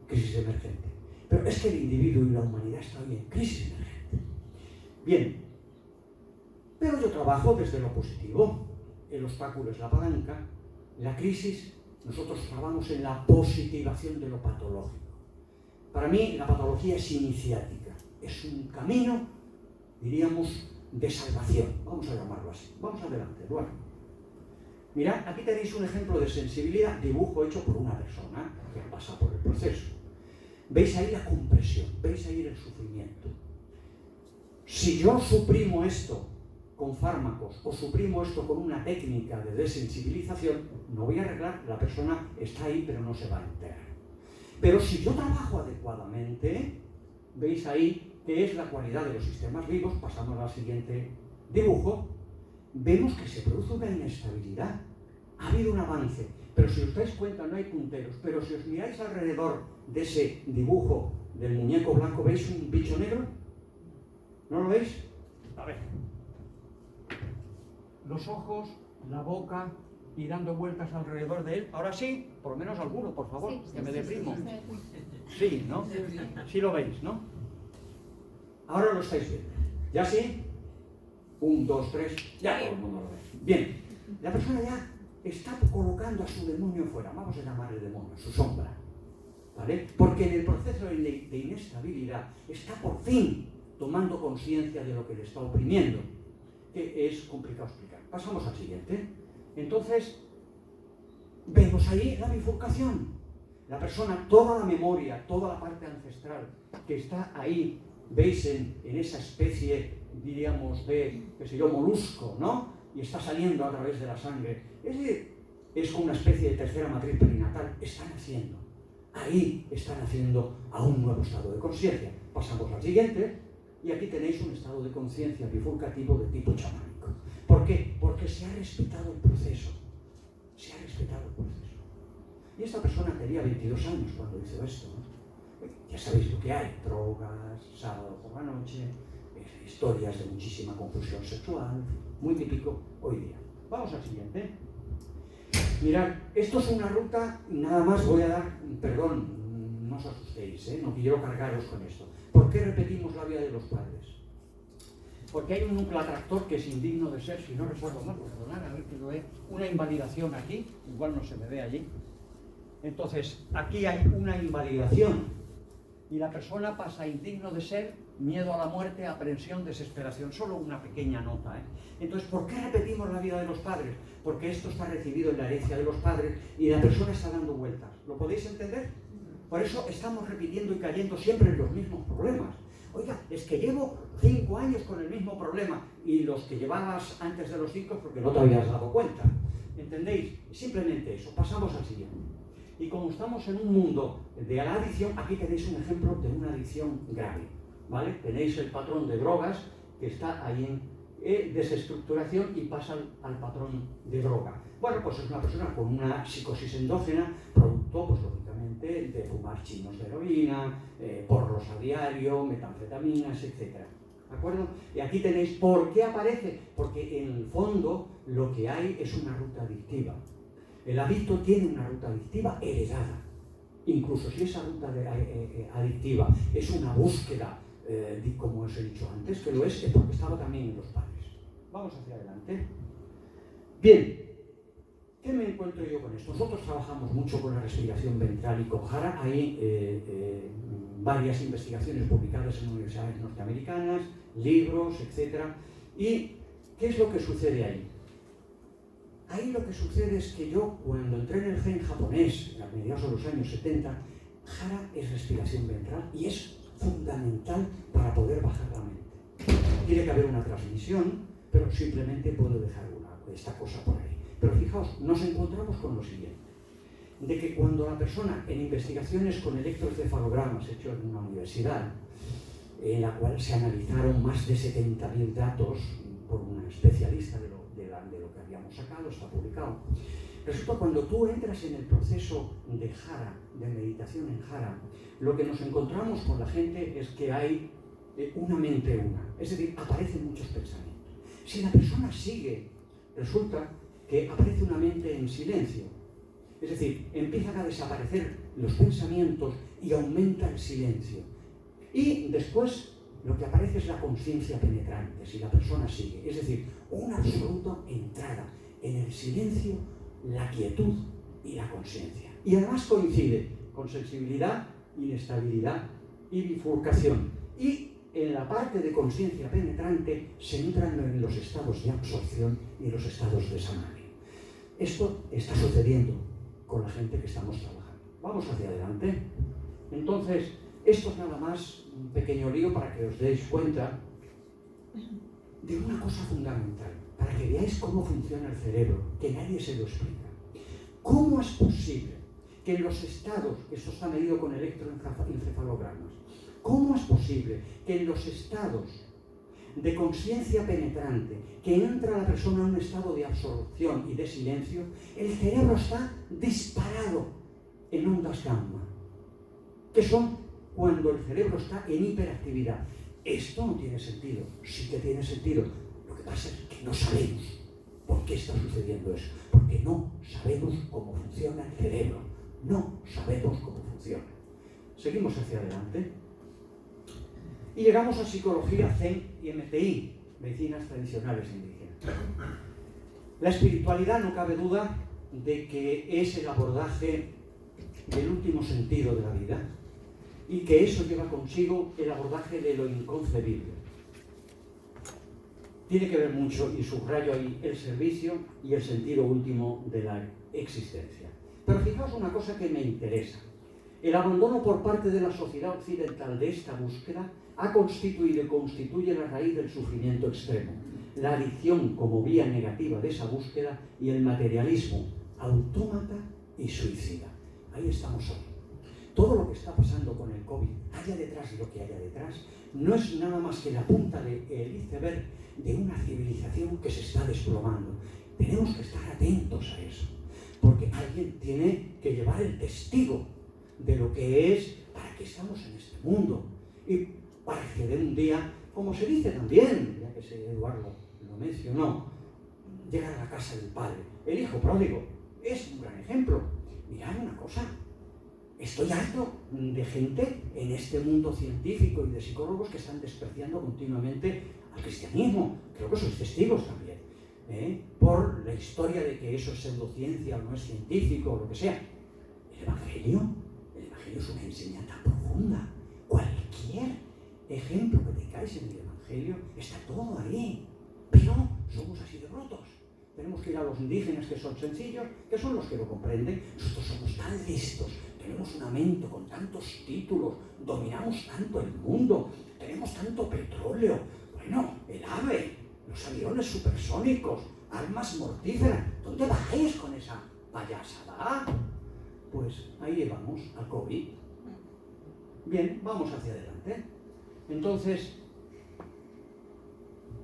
crisis emergente. Pero es que el individuo y la humanidad están en crisis emergente. Bien, pero yo trabajo desde lo positivo. El obstáculo es la palanca. La crisis, nosotros trabajamos en la positivación de lo patológico. Para mí, la patología es iniciática. Es un camino, diríamos, de salvación, vamos a llamarlo así. Vamos adelante, Eduardo. Mirad, aquí tenéis un ejemplo de sensibilidad, dibujo hecho por una persona que ha pasado por el proceso. Veis ahí la compresión, veis ahí el sufrimiento. Si yo suprimo esto con fármacos o suprimo esto con una técnica de desensibilización, no voy a arreglar, la persona está ahí pero no se va a enterar. Pero si yo trabajo adecuadamente, veis ahí que es la cualidad de los sistemas vivos, pasamos al siguiente dibujo, vemos que se produce una inestabilidad, ha habido un avance, pero si os dais cuenta no hay punteros, pero si os miráis alrededor de ese dibujo del muñeco blanco, ¿veis un bicho negro? ¿No lo veis? A ver. Los ojos, la boca y dando vueltas alrededor de él. Ahora sí, por lo menos alguno, por favor, sí, que me deprimo. Sí, ¿no? Sí lo veis, ¿no? Ahora lo estáis viendo. ¿Ya sí? 1, 2, 3, ya todo el mundo lo ve. Bien, la persona ya está colocando a su demonio fuera, vamos a llamarle demonio, su sombra, ¿vale? Porque en el proceso de inestabilidad está por fin tomando conciencia de lo que le está oprimiendo, que es complicado explicar. Pasamos al siguiente. Entonces, vemos ahí la bifurcación. La persona, toda la memoria, toda la parte ancestral que está ahí, veis en esa especie, diríamos, de, qué sé yo, molusco, ¿no? Y está saliendo a través de la sangre. Es como una especie de tercera matriz perinatal. Están haciendo. Ahí están haciendo a un nuevo estado de conciencia. Pasamos al siguiente. Y aquí tenéis un estado de conciencia bifurcativo de tipo chamánico. ¿Por qué? Porque se ha respetado el proceso. Se ha respetado el proceso. Y esta persona tenía 22 años cuando hizo esto, ¿no? Ya sabéis lo que hay. Drogas, sábado por la noche, historias de muchísima confusión sexual, muy típico hoy día. Vamos al siguiente. Mirad, esto es una ruta, nada más voy a dar, perdón, no os asustéis, no quiero cargaros con esto. ¿Por qué repetimos la vida de los padres? Porque hay un núcleo atractor que es indigno de ser, si no recuerdo mal, perdonad, a ver que lo ve, una invalidación aquí, igual no se me ve allí. Entonces, aquí hay una invalidación y la persona pasa a indigno de ser, miedo a la muerte, aprensión, desesperación, solo una pequeña nota. Entonces, ¿por qué repetimos la vida de los padres? Porque esto está recibido en la herencia de los padres y la persona está dando vueltas. ¿Lo podéis entender? Por eso estamos repitiendo y cayendo siempre en los mismos problemas. Oiga, es que llevo 5 años con el mismo problema y los que llevabas antes de los 5 porque no te habías dado cuenta. ¿Entendéis? Simplemente eso. Pasamos al siguiente. Y como estamos en un mundo de la adicción, aquí tenéis un ejemplo de una adicción grave, ¿vale? Tenéis el patrón de drogas que está ahí en desestructuración y pasa al patrón de droga. Bueno, pues es una persona con una psicosis endógena, producto, pues lógicamente, de fumar chinos de heroína, porros a diario, metanfetaminas, etc. ¿De acuerdo? Y aquí tenéis por qué aparece, porque en el fondo lo que hay es una ruta adictiva. El adicto tiene una ruta adictiva heredada. Incluso si esa ruta adictiva es una búsqueda, como os he dicho antes, que lo es porque estaba también en los padres. Vamos hacia adelante. Bien, ¿qué me encuentro yo con esto? Nosotros trabajamos mucho con la respiración ventral y con Jara. Hay varias investigaciones publicadas en universidades norteamericanas, libros, etc. ¿Y qué es lo que sucede ahí? Ahí lo que sucede es que yo, cuando entré en el Zen japonés, a mediados de los años 70, Jara es respiración ventral y es fundamental para poder bajar la mente. Tiene que haber una transmisión, pero simplemente puedo dejar esta cosa por ahí. Pero fijaos, nos encontramos con lo siguiente, de que cuando la persona, en investigaciones con electroencefalogramas hechos en una universidad, en la cual se analizaron más de 70.000 datos por una especialista de lo que habíamos sacado, está publicado. Resulta cuando tú entras en el proceso de Jara, de meditación en Jara, lo que nos encontramos con la gente es que hay una mente una, es decir, aparecen muchos pensamientos. Si la persona sigue, resulta que aparece una mente en silencio, es decir, empiezan a desaparecer los pensamientos y aumenta el silencio. Y después lo que aparece es la conciencia penetrante, si la persona sigue, es decir, una absoluta entrada en el silencio, la quietud y la conciencia. Y además coincide con sensibilidad, inestabilidad y bifurcación. Y en la parte de conciencia penetrante se entran en los estados de absorción y los estados de samadhi. Esto está sucediendo con la gente que estamos trabajando. Vamos hacia adelante. Entonces, esto es nada más un pequeño lío para que os deis cuenta de una cosa fundamental, para que veáis cómo funciona el cerebro, que nadie se lo explica. ¿Cómo es posible que en los estados, esto está medido con electroencefalogramas, cómo es posible que en los estados de conciencia penetrante, que entra la persona en un estado de absorción y de silencio, el cerebro está disparado en ondas gamma, que son cuando el cerebro está en hiperactividad? Esto no tiene sentido. Sí que tiene sentido. Lo que pasa es que no sabemos por qué está sucediendo eso, porque no sabemos cómo funciona el cerebro, no sabemos cómo funciona. Seguimos hacia adelante y llegamos a psicología Zen y MTI, medicinas tradicionales indígenas. La espiritualidad, no cabe duda de que es el abordaje del último sentido de la vida y que eso lleva consigo el abordaje de lo inconcebible. Tiene que ver mucho, y subrayo ahí, el servicio y el sentido último de la existencia. Pero fijaos una cosa que me interesa. El abandono por parte de la sociedad occidental de esta búsqueda ha constituido y constituye la raíz del sufrimiento extremo, la adicción como vía negativa de esa búsqueda y el materialismo autómata y suicida. Ahí estamos hoy. Todo lo que está pasando con el COVID, haya detrás de lo que haya detrás, no es nada más que la punta del iceberg de una civilización que se está desplomando. Tenemos que estar atentos a eso, porque alguien tiene que llevar el testigo de lo que es, para qué estamos en este mundo, y para que de un día, como se dice también, ya que Eduardo lo mencionó, llegar a la casa del padre. El hijo pródigo es un gran ejemplo. Mirad una cosa, estoy harto de gente en este mundo científico y de psicólogos que están despreciando continuamente al cristianismo. Creo que sois testigos también, por la historia de que eso es pseudociencia o no es científico o lo que sea. El Evangelio es una enseñanza profunda. Cualquier ejemplo que tengáis en el Evangelio está todo ahí, pero somos así de brutos. Tenemos que ir a los indígenas, que son sencillos, que son los que lo comprenden. Nosotros somos tan listos, tenemos una mente con tantos títulos, dominamos tanto el mundo, tenemos tanto petróleo, bueno, el AVE, los aviones supersónicos, armas mortíferas. ¿Dónde vais con esa payasada? Pues ahí llevamos al COVID. Bien, vamos hacia adelante. Entonces,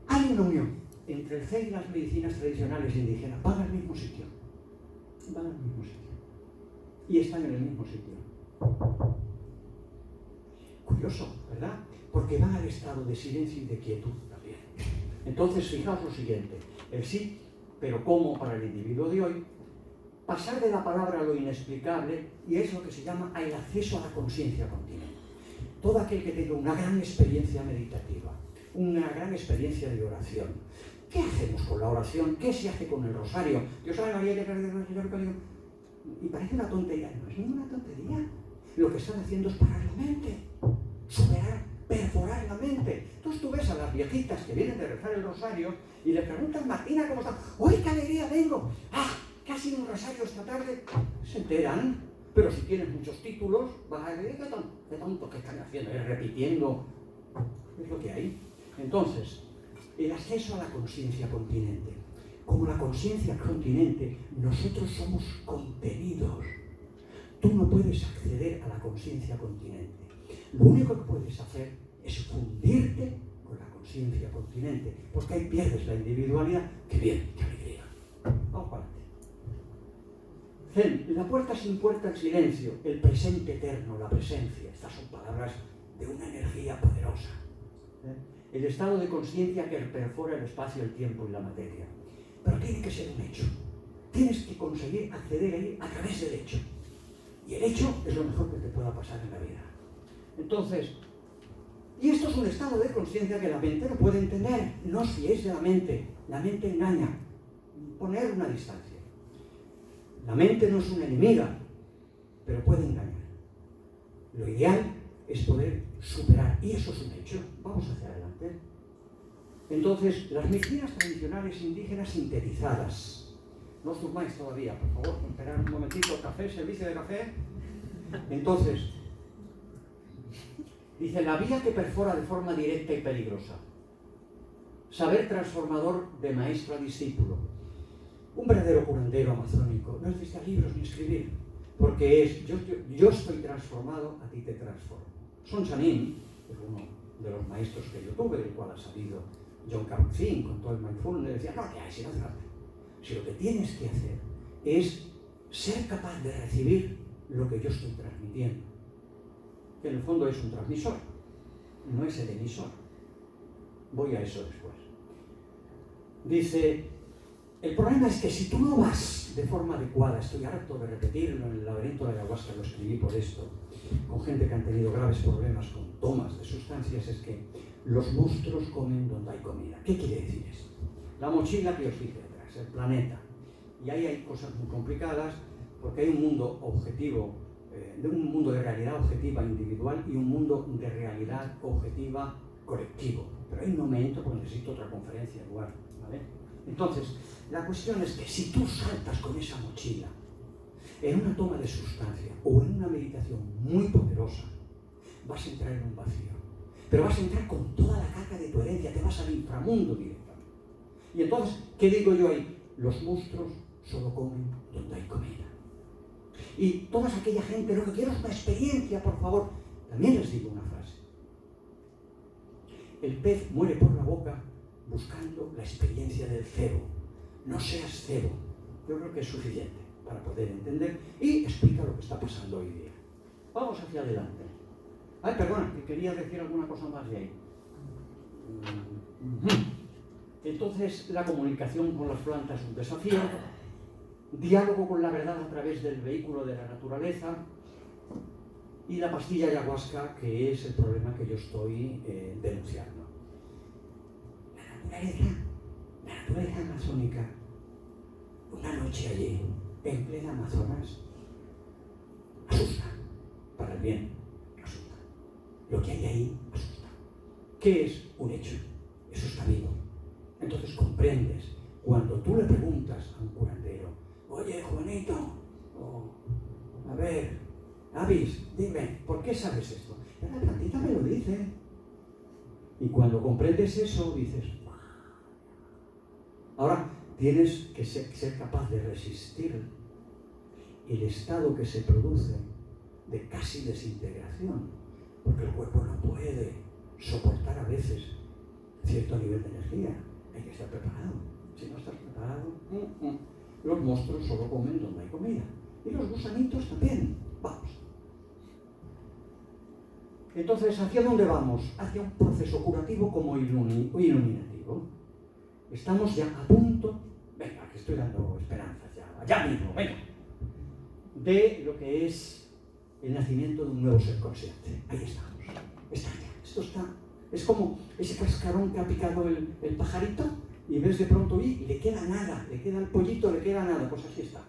hay una unión entre el Zen y las medicinas tradicionales indígenas. Van al mismo sitio. Van al mismo sitio. Y están en el mismo sitio. Curioso, ¿verdad? Porque van al estado de silencio y de quietud también. Entonces, fijaos lo siguiente. El sí, pero cómo para el individuo de hoy, pasar de la palabra a lo inexplicable, y es lo que se llama el acceso a la conciencia continua. Todo aquel que tenga una gran experiencia meditativa, una gran experiencia de oración. ¿Qué hacemos con la oración? ¿Qué se hace con el rosario? Dios sabe, María, y parece una tontería. No es ninguna tontería. Lo que están haciendo es parar la mente, superar, perforar la mente. Entonces tú ves a las viejitas que vienen de rezar el rosario y le preguntan, Martina, ¿cómo está? ¡Uy, qué alegría tengo! ¡Ah! Casi un rosario esta tarde. Se enteran, pero si tienes muchos títulos, vas a decir, ¿qué tonto que están haciendo? Repitiendo. Es lo que hay. Entonces, el acceso a la conciencia continente. Como la conciencia continente, nosotros somos contenidos. Tú no puedes acceder a la conciencia continente. Lo único que puedes hacer es fundirte con la conciencia continente, porque ahí pierdes la individualidad. ¡Qué bien! ¡Qué alegría! Vamos para adelante. Zen, la puerta sin puerta en silencio, el presente eterno, la presencia. Estas son palabras de una energía poderosa. El estado de conciencia que perfora el espacio, el tiempo y la materia. Pero tiene que ser un hecho. Tienes que conseguir acceder ahí a través del hecho. Y el hecho es lo mejor que te pueda pasar en la vida. Entonces, y esto es un estado de conciencia que la mente no puede entender. No os fiéis de la mente. La mente engaña. Poner una distancia. La mente no es una enemiga, pero puede engañar. Lo ideal es poder superar, y eso es un hecho. Vamos hacia adelante. Entonces, las medicinas tradicionales indígenas sintetizadas. No os durmáis todavía, por favor, esperad un momentito. ¿Café? ¿Servicio de café? Entonces, dice, la vía que perfora de forma directa y peligrosa. Saber transformador de maestro a discípulo. Un verdadero curandero amazónico no necesita libros ni escribir, porque es, yo estoy transformado, a ti te transformo. Son Chanin, que es uno de los maestros que yo tuve, del cual ha salido John Kabat-Zinn con todo el mindfulness, decía, no, ya, si no hace falta. Si lo que tienes que hacer es ser capaz de recibir lo que yo estoy transmitiendo, que en el fondo es un transmisor, no es el emisor. Voy a eso después. Dice, el problema es que si tú no vas de forma adecuada, estoy harto de repetirlo, en el laberinto de la ayahuasca lo escribí por esto, con gente que han tenido graves problemas con tomas de sustancias, es que los monstruos comen donde hay comida. ¿Qué quiere decir esto? La mochila que os dije atrás, el planeta. Y ahí hay cosas muy complicadas, porque hay un mundo objetivo, de un mundo de realidad objetiva individual y un mundo de realidad objetiva colectivo. Pero ahí no me entro porque necesito otra conferencia en lugar, ¿vale? Entonces, la cuestión es que si tú saltas con esa mochila en una toma de sustancia o en una meditación muy poderosa, vas a entrar en un vacío. Pero vas a entrar con toda la caca de tu herencia, te vas al inframundo directamente. Y entonces, ¿qué digo yo ahí? Los monstruos solo comen donde hay comida. Y toda aquella gente, lo que quiero es una experiencia, por favor. También les digo una frase. El pez muere por la boca buscando la experiencia del cebo. No seas cebo. Yo creo que es suficiente para poder entender y explica lo que está pasando hoy día. Vamos hacia adelante. Ay, perdona, que quería decir alguna cosa más de ahí. Entonces, la comunicación con las plantas es un desafío. Diálogo con la verdad a través del vehículo de la naturaleza. Y la pastilla ayahuasca, que es el problema que yo estoy denunciando. La naturaleza amazónica, una noche allí, en plena Amazonas, asusta, para el bien, asusta. Lo que hay ahí asusta. ¿Qué es un hecho? Eso está vivo. Entonces comprendes, cuando tú le preguntas a un curandero, oye, Juanito, a ver, Avis, dime, ¿por qué sabes esto? La plantita me lo dice. Y cuando comprendes eso, dices, ahora tienes que ser capaz de resistir el estado que se produce de casi desintegración, porque el cuerpo no puede soportar a veces cierto nivel de energía. Hay que estar preparado. Si no estás preparado, los monstruos solo comen donde hay comida. Y los gusanitos también. Vamos. Entonces, ¿hacia dónde vamos? Hacia un proceso curativo como iluminativo. Estamos ya a punto, venga, que estoy dando esperanzas ya mismo, venga, de lo que es el nacimiento de un nuevo ser consciente. Ahí estamos. Está ya. Esto está. Es como ese cascarón que ha picado el pajarito y ves de pronto y le queda nada, le queda el pollito, le queda nada. Pues así está.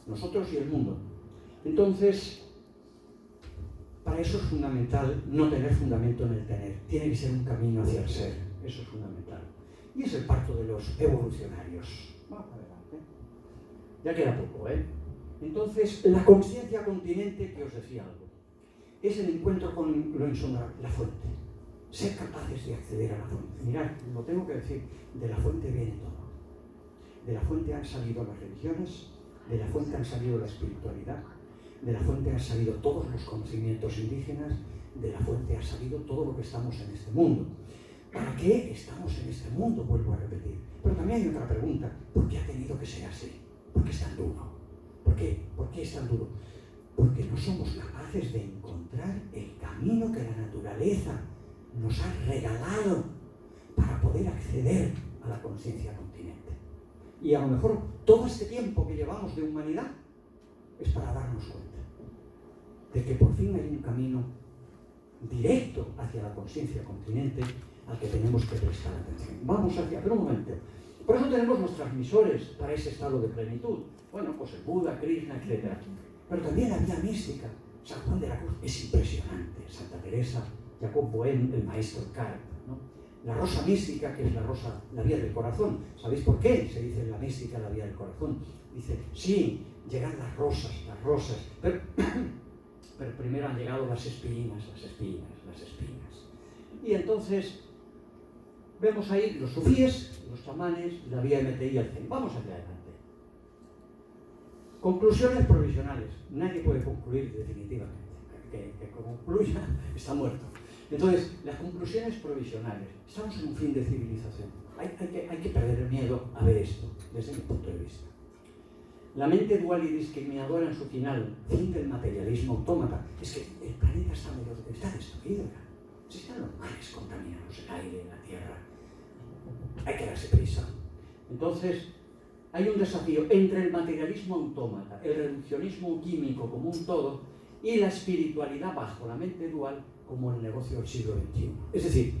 Nosotros y el mundo. Entonces, para eso es fundamental no tener fundamento en el tener. Tiene que ser un camino hacia el ser. Eso es fundamental. Y es el parto de los evolucionarios. Vamos adelante. Ya queda poco, ¿eh? Entonces, la conciencia continente, que os decía algo, es el encuentro con lo insondable, la fuente. Ser capaces de acceder a la fuente. Mirad, lo tengo que decir, de la fuente viene todo. De la fuente han salido las religiones, de la fuente han salido la espiritualidad, de la fuente han salido todos los conocimientos indígenas, de la fuente ha salido todo lo que estamos en este mundo. ¿Para qué estamos en este mundo? Vuelvo a repetir. Pero también hay otra pregunta. ¿Por qué ha tenido que ser así? ¿Por qué es tan duro? ¿Por qué? ¿Por qué es tan duro? Porque no somos capaces de encontrar el camino que la naturaleza nos ha regalado para poder acceder a la conciencia continente. Y a lo mejor todo este tiempo que llevamos de humanidad es para darnos cuenta de que por fin hay un camino directo hacia la conciencia continente al que tenemos que prestar atención. Vamos hacia, pero un momento. Por eso tenemos los transmisores para ese estado de plenitud. Bueno, pues el Buda, Krishna, etc. Pero también la vía mística, San Juan de la Cruz es impresionante, Santa Teresa, Jacob Boehme, el maestro Karp, ¿no? La rosa mística, que es la vía del corazón. ¿Sabéis por qué se dice la mística la vía del corazón? Dice, sí, llegan las rosas, pero primero han llegado las espinas. Y entonces vemos ahí los sufíes, los chamanes, la vía MTI al Zen. Vamos hacia adelante. Conclusiones provisionales. Nadie puede concluir definitivamente. Que concluya está muerto. Entonces, las conclusiones provisionales. Estamos en un fin de civilización. Hay que perder el miedo a ver esto, desde mi punto de vista. La mente dual y discriminadora en su final, fin del materialismo autómata, es que el planeta está destruido ya. Si están los mares contaminados, el aire, la tierra. Hay que darse prisa. Entonces, hay un desafío entre el materialismo autómata, el reduccionismo químico como un todo y la espiritualidad bajo la mente dual como el negocio del siglo XXI. Es decir,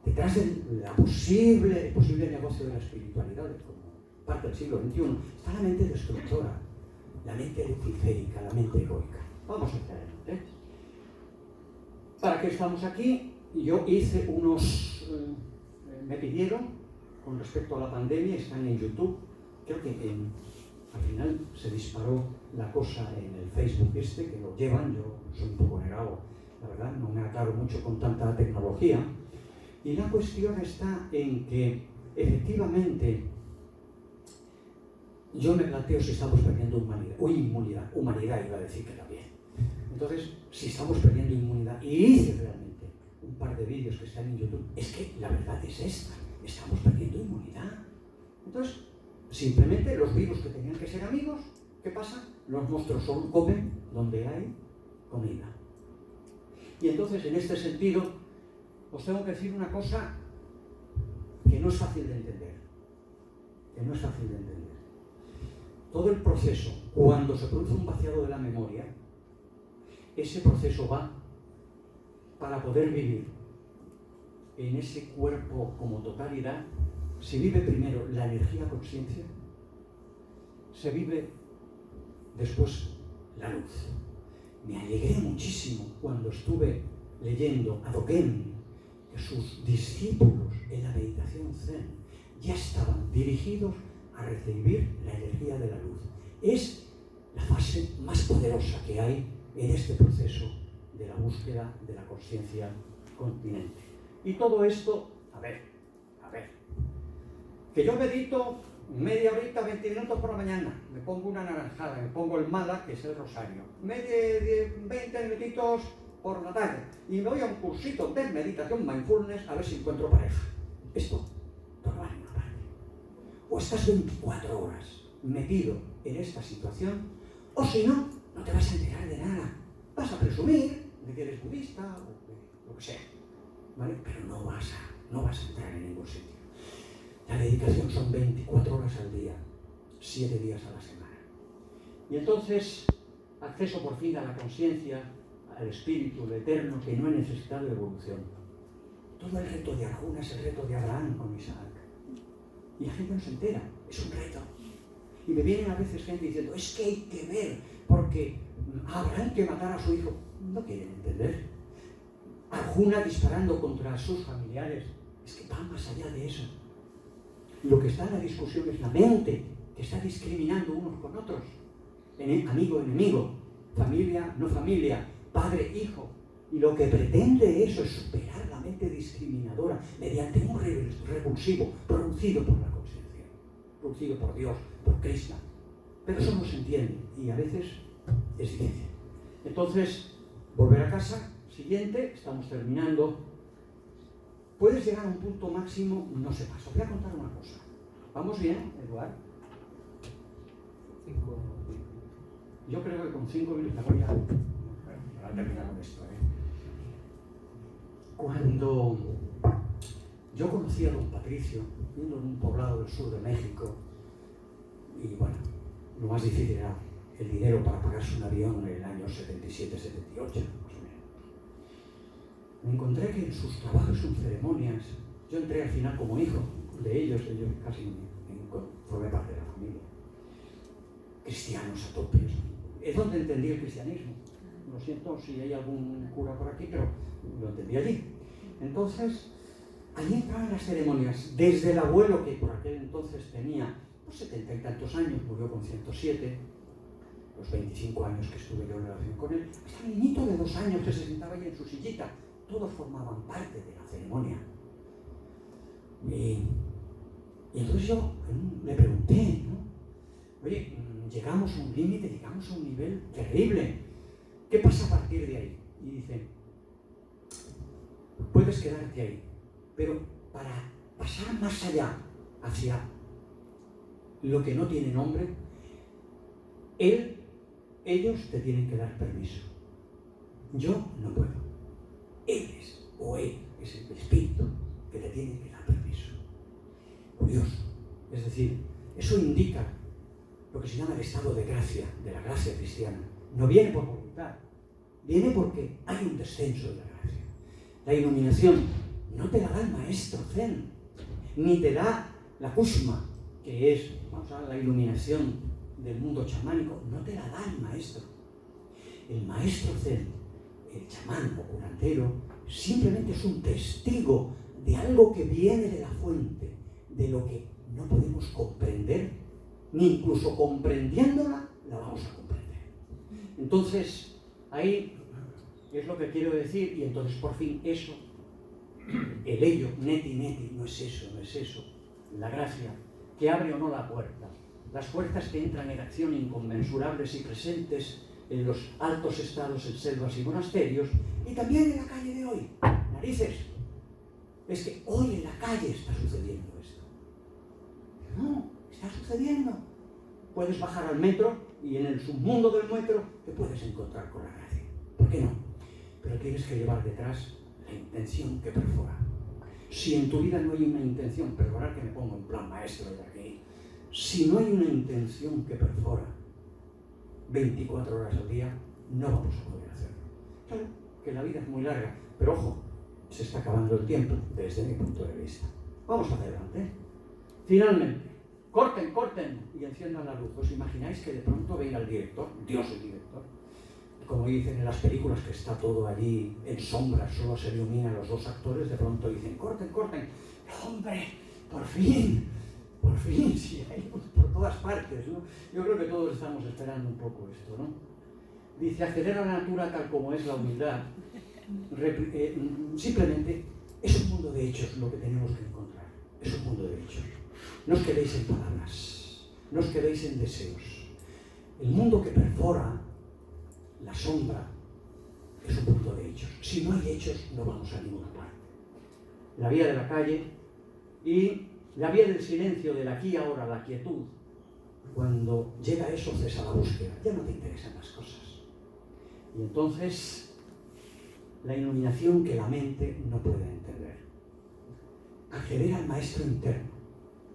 detrás del posible negocio de la espiritualidad como parte del siglo XXI está la mente destructora, la mente luciférica, la mente egoica. Vamos hacia adelante. ¿Para qué estamos aquí? Yo hice me pidieron, con respecto a la pandemia, están en YouTube. Creo que al final se disparó la cosa en el Facebook que lo llevan. Yo soy un poco negado, la verdad, no me aclaro mucho con tanta tecnología. Y la cuestión está en que, efectivamente, yo me planteo si estamos perdiendo humanidad iba a decir que también. Entonces, si estamos perdiendo inmunidad, y hice realmente un par de vídeos que están en YouTube, es que la verdad es esta, estamos perdiendo inmunidad. Entonces, simplemente los virus que tenían que ser amigos, ¿qué pasa? Los monstruos solo comen donde hay comida. Y entonces, en este sentido, os tengo que decir una cosa que no es fácil de entender. Todo el proceso, cuando se produce un vaciado de la memoria, ese proceso va para poder vivir en ese cuerpo como totalidad. Se vive primero la energía conciencia, se vive después la luz. Me alegré muchísimo cuando estuve leyendo a Dogen que sus discípulos en la meditación Zen ya estaban dirigidos a recibir la energía de la luz. Es la fase más poderosa que hay en este proceso de la búsqueda de la conciencia continente. Y todo esto, a ver, que yo medito media horita, 20 minutos por la mañana, me pongo una naranjada, me pongo el mala, que es el rosario, 20 minutitos por la tarde, y me voy a un cursito de meditación mindfulness a ver si encuentro pareja. Esto no vale una parte. O estás 24 horas metido en esta situación, o si no, no te vas a enterar de nada. Vas a presumir de que eres budista o lo que sea, ¿vale? Pero no vas a entrar en ningún sitio. La dedicación son 24 horas al día, 7 días a la semana. Y entonces, acceso por fin a la conciencia, al espíritu, al eterno, que no he necesitado evolución. Todo el reto de Arjuna es el reto de Abraham con Isaac. Y la gente no se entera, es un reto. Y me vienen a veces gente diciendo, es que hay que ver, porque Abraham que matara a su hijo. No quieren entender. Arjuna disparando contra sus familiares. Es que va más allá de eso. Lo que está en la discusión es la mente, que está discriminando unos con otros. Amigo, enemigo, familia, no familia, padre, hijo. Y lo que pretende eso es superar la mente discriminadora mediante un revulsivo producido por la conciencia, producido por Dios, por Krishna. Pero eso no se entiende y a veces es difícil. Entonces, volver a casa, siguiente, estamos terminando. Puedes llegar a un punto máximo, no sé más. Os voy a contar una cosa. ¿Vamos bien, Eduardo? 5. Yo creo que con 5 minutos voy a terminar con esto. Cuando yo conocí a don Patricio, viviendo en un poblado del sur de México, y bueno, lo más difícil era el dinero para pagarse un avión en el año 77, 78, más o menos. Me encontré que en sus trabajos, sus ceremonias, yo entré al final como hijo de ellos casi formé parte de la familia. Cristianos a tope. Es donde entendí el cristianismo. lo siento si hay algún cura por aquí, pero lo entendí allí. Entonces, allí entraban las ceremonias, desde el abuelo, que por aquel entonces tenía 70 y tantos años, murió con 107, los 25 años que estuve yo en relación con él, hasta el niñito de 2 años que se sentaba ahí en su sillita, todos formaban parte de la ceremonia. Y entonces yo le pregunté, ¿no? Oye, llegamos a un límite, llegamos a un nivel terrible, ¿qué pasa a partir de ahí? Y dice, puedes quedarte ahí, pero para pasar más allá, hacia lo que no tiene nombre, ellos te tienen que dar permiso. Yo no puedo. Él es el espíritu que te tiene que dar permiso. Curioso. Es decir, eso indica lo que se llama el estado de gracia, de la gracia cristiana. No viene por voluntad, viene porque hay un descenso de la gracia. La iluminación no te la da el maestro Zen, ni te da la Kushma, que es, vamos a ver, la iluminación del mundo chamánico, no te la da el maestro. El maestro Zen, el chamán o curandero, simplemente es un testigo de algo que viene de la fuente, de lo que no podemos comprender, ni incluso comprendiéndola, la vamos a comprender. Entonces, ahí es lo que quiero decir, y entonces por fin eso, el ello, neti, no es eso, la gracia, que abre o no la puerta, las fuerzas que entran en acción inconmensurables y presentes en los altos estados en selvas y monasterios, y también en la calle de hoy. Narices, es que hoy en la calle está sucediendo esto. No, está sucediendo. Puedes bajar al metro y en el submundo del metro te puedes encontrar con la gracia. ¿Por qué no? Pero tienes que llevar detrás la intención que perfora. Si en tu vida no hay una intención, perdonar que me pongo en plan maestro de aquí, si no hay una intención que perfora 24 horas al día, no vamos a poder hacerlo. Claro que la vida es muy larga, pero ojo, se está acabando el tiempo desde mi punto de vista. Vamos adelante. Finalmente, corten y enciendan la luz. ¿Os imagináis que de pronto ven al director, Dios el director? Como dicen en las películas que está todo allí en sombras, solo se iluminan los dos actores, de pronto dicen, corten. ¡Hombre! ¡Por fin! Sí, hay por todas partes, ¿no? Yo creo que todos estamos esperando un poco esto, ¿no? Dice, acceder a la natura tal como es la humildad. Simplemente es un mundo de hechos lo que tenemos que encontrar. Es un mundo de hechos. No os quedéis en palabras, no os quedéis en deseos. El mundo que perfora la sombra es un mundo de hechos. Si no hay hechos, no vamos a ninguna parte. La vía de la calle y la vía del silencio, del aquí y ahora, la quietud. Cuando llega eso, cesa la búsqueda. Ya no te interesan las cosas. Y entonces, la iluminación que la mente no puede entender. Acceder al maestro interno,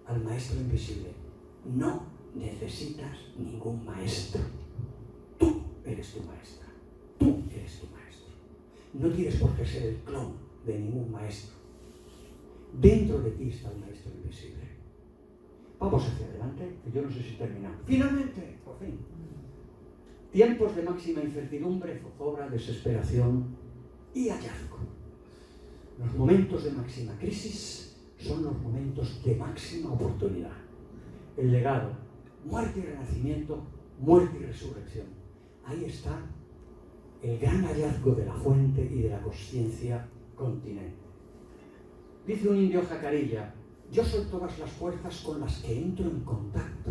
al maestro invisible. No necesitas ningún maestro. Tú eres tu maestra. Tú eres tu maestro. No tienes por qué ser el clon de ningún maestro. Dentro de ti está el maestro invisible. Vamos hacia adelante, que yo no sé si terminamos. Finalmente, por fin. Tiempos de máxima incertidumbre, zozobra, desesperación y hallazgo. Los momentos de máxima crisis son los momentos de máxima oportunidad. El legado, muerte y renacimiento, muerte y resurrección. Ahí está el gran hallazgo de la fuente y de la consciencia continente. Dice un indio jacarilla, yo soy todas las fuerzas con las que entro en contacto.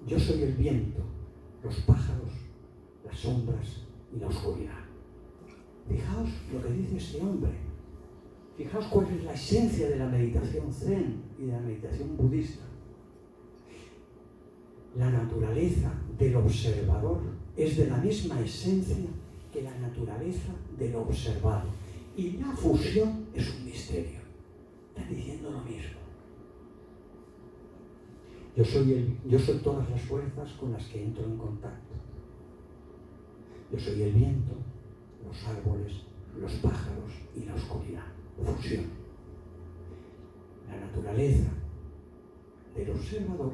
Yo soy el viento, los pájaros, las sombras y la oscuridad. Fijaos lo que dice este hombre. Fijaos cuál es la esencia de la meditación zen y de la meditación budista. La naturaleza del observador es de la misma esencia que la naturaleza del observado. Y la fusión es un misterio. Están diciendo lo mismo. Yo soy todas las fuerzas con las que entro en contacto. Yo soy el viento, los árboles, los pájaros y la oscuridad. Fusión. La naturaleza del observador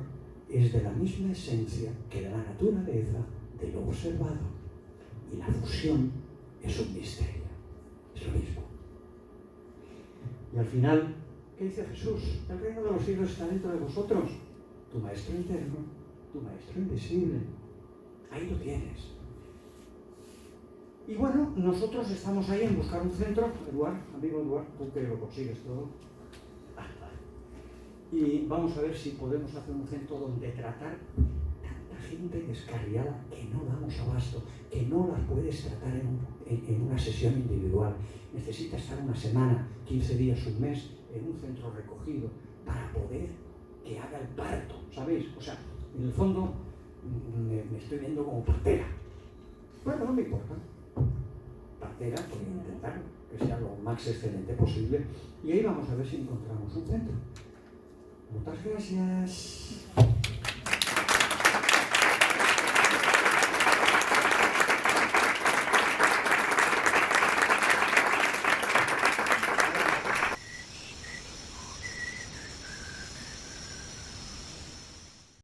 es de la misma esencia que la naturaleza del observado. Y la fusión ilusión es un misterio. Es lo mismo. Y al final, ¿qué dice Jesús? El reino de los cielos está dentro de vosotros. Tu maestro interno, tu maestro invisible. Ahí lo tienes. Y bueno, nosotros estamos ahí en buscar un centro. Eduard, amigo Eduard, tú que lo consigues todo. Y vamos a ver si podemos hacer un centro donde tratar tanta gente descarriada que no damos abasto, que no las puedes tratar en una sesión individual. Necesita estar una semana, 15 días, un mes en un centro recogido para poder que haga el parto, ¿sabéis? O sea, en el fondo me estoy viendo como partera. Bueno, no me importa. Partera, voy a intentar que sea lo más excelente posible y ahí vamos a ver si encontramos un centro. Muchas gracias.